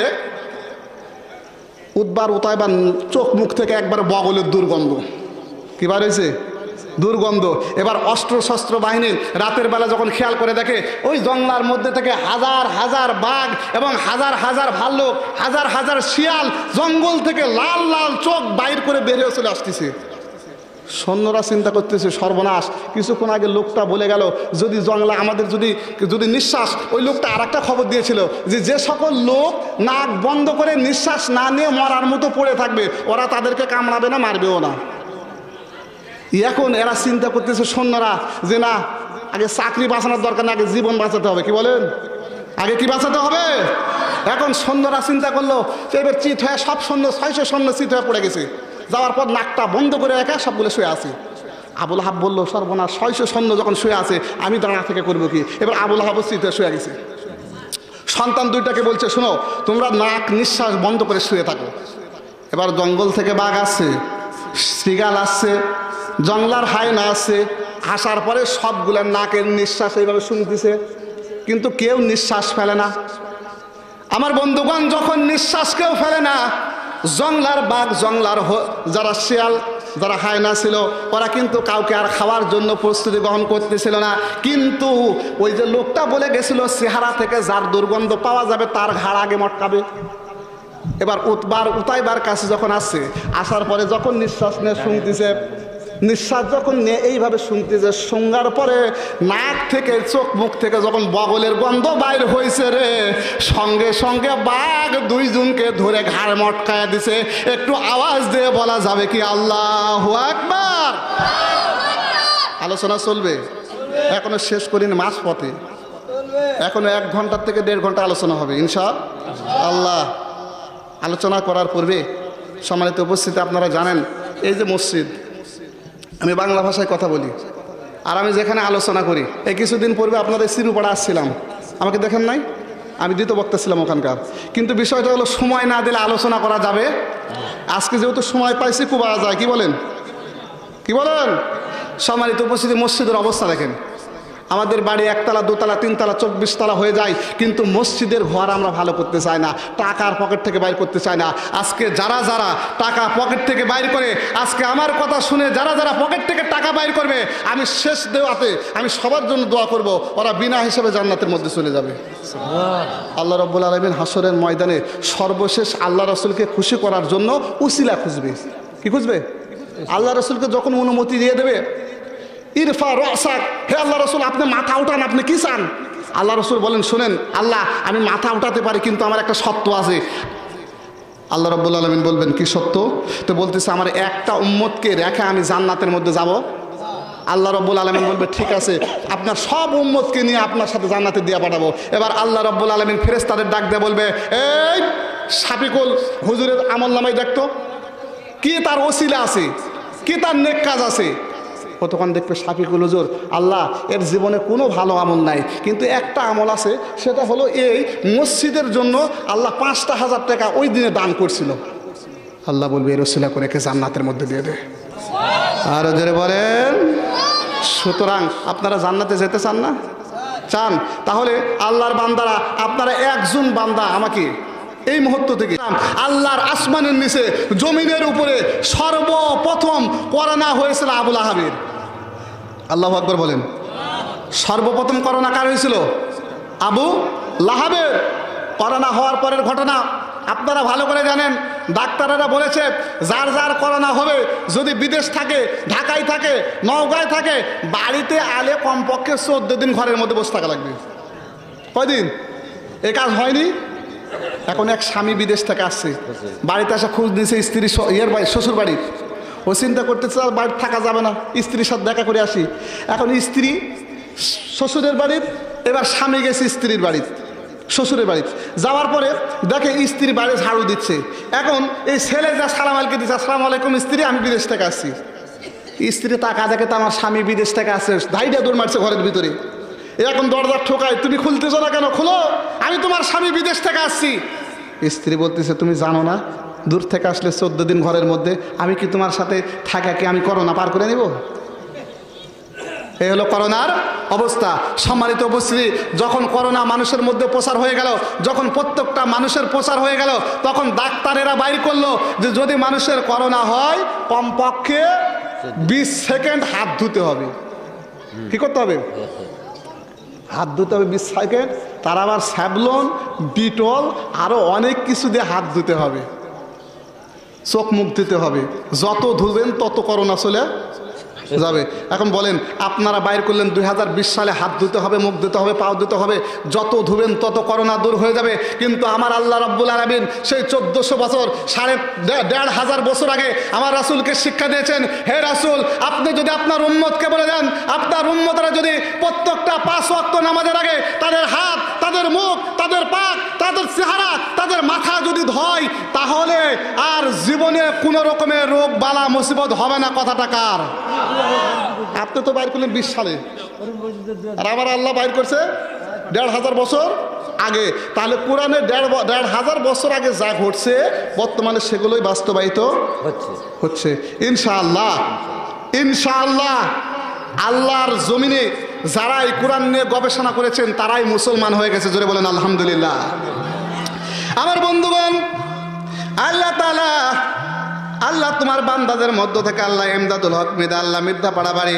উতাইবার চোখ মুখ থেকে একবার বগলের দুর্গন্ধ। কি বার হয়েছে? দুর্গন্ধ। এবার অস্ত্র শস্ত্র বাহিনী রাতের বেলা যখন খেয়াল করে দেখে, ওই জঙ্গলার মধ্যে থেকে হাজার হাজার বাঘ এবং হাজার হাজার ভাল্লুক, হাজার হাজার শিয়াল জঙ্গল থেকে লাল লাল চোখ বাইর করে বেরিয়ে চলে আসতেছে। সৈন্যরা চিন্তা করতেছে, সর্বনাশ, কিছুক্ষণ আগে লোকটা বলে গেল যদি জঙ্গলা আমাদের যদি নিঃশ্বাস, ওই লোকটা আর একটা খবর দিয়েছিল যে সকল লোক নাক বন্ধ করে নিঃশ্বাস না নিয়ে মরার মতো পড়ে থাকবে, ওরা তাদেরকে কামড়াবে না, মারবেও না। এখন এরা চিন্তা করতেছে সৈন্যরা যে না, আগে চাকরি বাঁচানোর দরকার না, আগে জীবন বাঁচাতে হবে। কি বলেন? আগে কি বাঁচাতে হবে? এখন সৈন্যরা চিন্তা করলো, এবার চিত হয়ে সব সৈন্য 600 সৈন্য চিত হয়ে পড়ে গেছে। যাওয়ার পর নাকটা বন্ধ করে একা সবগুলো শুয়ে আছে। আবুল আহাব বললো, সর্বনাশ, 600 সৈন্য যখন শুয়ে আছে, আমি দাঁড়া থেকে করবো কি? এবার আবুল আহাব চিত হয়ে শুয়ে গেছে। সন্তান 2টাকে বলছে, শোনো, তোমরা নাক নিঃশ্বাস বন্ধ করে শুয়ে থাকো। এবার জঙ্গল থেকে বাঘ আসছে, শৃগাল আসছে, জঙ্গলার হায়না আসছে, আসার পরে সবগুলোর নাকের নিঃশ্বাস এইভাবে শুনতেছে, কিন্তু কেউ নিঃশ্বাস ফেলে না। আমার বন্ধুগণ, যখন নিঃশ্বাস কেউ ফেলে না, জঙ্গলার বাঘ, জঙ্গলার যারা শিয়াল, যারা হায়না ছিল, ওরা কিন্তু কাউকে আর খাওয়ার জন্য প্রস্তুতি গ্রহণ করতেছিল না। কিন্তু ওই যে লোকটা বলে গেছিল, চেহারা থেকে যার দুর্গন্ধ পাওয়া যাবে তার ঘাড় আগে মটকাবে। এবার উতাইবার কাছে যখন আসছে, আসার পরে যখন নিঃশ্বাস নিয়ে শুনতেছে, নিঃশ্বাস যখন নিয়ে এইভাবে শুনতেছে, শোনার পরে নাক থেকে চোখ মুখ থেকে যখন বগলের গন্ধ বাইর হয়েছে রে, সঙ্গে সঙ্গে বাঘ 2 জনকে ধরে ঘাড় মটকায় দিছে। একটু আওয়াজ দিয়ে বলা যাবে কি আল্লাহু আকবার? আলোচনা চলবে, এখনো শেষ করিনি, মাঝ পথে, এখনো 1 ঘন্টা থেকে 1.5 ঘন্টা আলোচনা হবে ইনশাআল্লাহ। আলোচনা করার পূর্বে সম্মানিত উপস্থিতি, আপনারা জানেন এই যে মসজিদ, আমি বাংলা ভাষায় কথা বলি, আর আমি যেখানে আলোচনা করি, এই কিছুদিন পূর্বে আপনাদের সিরুপাড়া আসছিলাম, আমাকে দেখেন নাই? আমি দ্বিতীয় বক্তা ছিলাম ওখানকার। কিন্তু বিষয়টা হলো, সময় না দিলে আলোচনা করা যাবে। আজকে যেহেতু সময় পাইছি, খুব আওয়া যায়। কি বলেন? কি বলেন? সম্মানিত উপস্থিতি, মসজিদের অবস্থা দেখেন। আমাদের বাড়ি 1 তলা 2 তলা 3 তলা 24 তলা হয়ে যায়, কিন্তু মসজিদের ঘর আমরা ভালো করতে চাই না, টাকার পকেট থেকে বাইর করতে চাই না। আজকে যারা যারা টাকা পকেট থেকে বাইর করে, আজকে আমার কথা শুনে যারা যারা পকেট থেকে টাকা বাইর করবে, আমি শেষ দেওয়াতে আমি সবার জন্য দোয়া করব, ওরা বিনা হিসেবে জান্নাতের মধ্যে চলে যাবে। আল্লাহ রাব্বুল আলামিন হাসরের ময়দানে সর্বশেষ আল্লাহ রাসূলকে খুশি করার জন্য উসিলা খুঁজবে। কি খুঁজবে? আল্লাহ রাসূলকে যখন অনুমতি দিয়ে দেবে, ইরফা রাসাক, হে আল্লাহ রাসূল, আপনি মাথা উঠান, আপনি কি চান? আল্লাহ রাসূল বলেন, শোনেন আল্লাহ, আমি মাথা উঠাতে পারি, কিন্তু আমার একটা শর্ত আছে। আল্লাহ রাব্বুল আলামিন বলবেন, কি শর্ত? তো বলতেছে, আমার একটা উম্মতকে রেখে আমি জান্নাতের মধ্যে যাব। আল্লাহ রাব্বুল আলামিন বলবে, ঠিক আছে, আপনার সব উম্মতকে নিয়ে আপনার সাথে জান্নাতে দিয়ে পাঠাবো। এবার আল্লাহ রাব্বুল আলামিন ফেরেশতাদের ডাক দিয়ে বলবে, এই শাফিকুল হুজুরের আমলনামায় দেখতো, কি তার ওসিলা আছে, কি তার নেক কাজ আছে। কতক্ষণ দেখবে শাফিকুল হুজুর, আল্লাহ, এর জীবনে কোনো ভালো আমল নাই, কিন্তু একটা আমল আছে, সেটা হলো এই মসজিদের জন্য আল্লাহ 5,000 টাকা ওই দিনে দান করছিল। আল্লাহ বলবে, এর ওসিলা করে কে জান্নাতের মধ্যে দিয়ে দে। আর জোরে বলেন। সুতরাং আপনারা জান্নাতে যেতে চান না? চান? তাহলে আল্লাহর বান্দারা, আপনারা একজন বান্দা আমাকে এই মুহূর্ত থেকে আল্লাহর আসমানের নিচে জমিনের উপরে সর্বপ্রথম করোনা হয়েছিল আবুল আহাবের। আল্লাহু আকবার বলেন। সর্বপ্রথম করোনা কার হয়েছিল? আবু লাহাবের। করোনা হওয়ার পরের ঘটনা আপনারা ভালো করে জানেন। ডাক্তারেরা বলেছে, যার যার করোনা হবে, যদি বিদেশ থাকে, ঢাকায় থাকে, নওগাঁয় থাকে, বাড়িতে আলে কমপক্ষে 14 দিন ঘরের মধ্যে বসে থাকা লাগবে। কয়দিন? এ কাজ হয়নি? এখন এক স্বামী বিদেশ থেকে আসছে, বাড়িতে আসা খোঁজ দিয়েছে স্ত্রী ইয়ের বাড়ি, শ্বশুর বাড়ির। ও চিন্তা করতেছে আর বাড়ি থাকা যাবে না, স্ত্রীর সাথে দেখা করে আসি। এখন স্ত্রী শ্বশুরের বাড়ির, এবার স্বামী গেছে স্ত্রীর বাড়ির, শ্বশুরের বাড়িতে যাওয়ার পরে দেখে স্ত্রী বাড়ি ঝাড়ু দিচ্ছে। এখন এই ছেলে যা সালাম আলাইকে দিচ্ছে, আসসালামু আলাইকুম স্ত্রী, আমি বিদেশ থেকে আসছি। স্ত্রী তাকা দেখে তো আমার স্বামী বিদেশ থেকে আসছে, ধাইটা দৌড় মারছে ঘরের ভিতরে। এখন দরজা ঠোকায়, তুমি খুলতেছো না কেন, খুলো, আমি তোমার স্বামী বিদেশ থেকে আসছি। স্ত্রী বলতেছে তুমি জানো না দূর থেকে আসলে 14 দিন ঘরের মধ্যে আমি কি তোমার সাথে থাকা কি আমি করোনা পার করে নিব? এই হলো করোনার অবস্থা। সম্মানিত উপস্থিতি, যখন করোনা মানুষের মধ্যে প্রচার হয়ে গেল, যখন প্রত্যেকটা মানুষের প্রচার হয়ে গেল, তখন ডাক্তারেরা বাইর করলো যে যদি মানুষের করোনা হয় কমপক্ষে 20 সেকেন্ড হাত ধুতে হবে। কি করতে হবে? হাত ধুতে হবে 20 সেকেন্ড। তার আবার স্যাভলন, ডিটল, আরো অনেক কিছু দিয়ে হাত ধুতে হবে, চোখ মুখ দিতে হবে। যত ধুবেন তত করোনা চলে যাবে। এখন বলেন আপনারা বাইর করলেন 2020 সালে হাত ধুতে হবে, মুখ দিতে হবে, পাও দিতে হবে, যত ধুবেন তত করোনা দূর হয়ে যাবে। কিন্তু আমার আল্লাহ রাব্বুল আলামিন সেই 1400 বছর, 1500 বছর আগে আমার রাসূলকে শিক্ষা দিয়েছেন, হে রাসূল আপনি যদি আপনার উম্মতকে বলে দেন, আপনার উম্মতরা যদি প্রত্যেকটা 5 ওয়াক্ত নামাজের আগে তাদের হাত, তাদের মুখ, তাদের পা, তাদের চেহারা, তাদের মাথা যদি ধয়, তাহলে আর জীবনে কোনো রকমের রোগ বালা মুসিবত হবে না। কথাটা কার? আপনি তো বাইর করলেন 20 সালে, আর আমার আল্লাহ বাইর করছে 1500 বছর আগে। তাহলে কোরআনে 1500 বছর আগে যা ঘটছে বর্তমানে সেগুলোই বাস্তবায়িত হচ্ছে ইনশাআল্লাহ। ইনশাআল্লাহ আল্লাহর জমিনে যারা এই কোরআন নিয়ে গবেষণা করেছেন তারাই মুসলমান হয়ে গেছে। জোরে বলেন আলহামদুলিল্লাহ। আমার বন্ধুগণ, আল্লাহ তাআলা, আল্লাহ তোমার বান্দাদের মধ্য থেকে আল্লাহ এমদাদুল হক মৃদা, আল্লাহ মির্দা পাড়া বাড়ি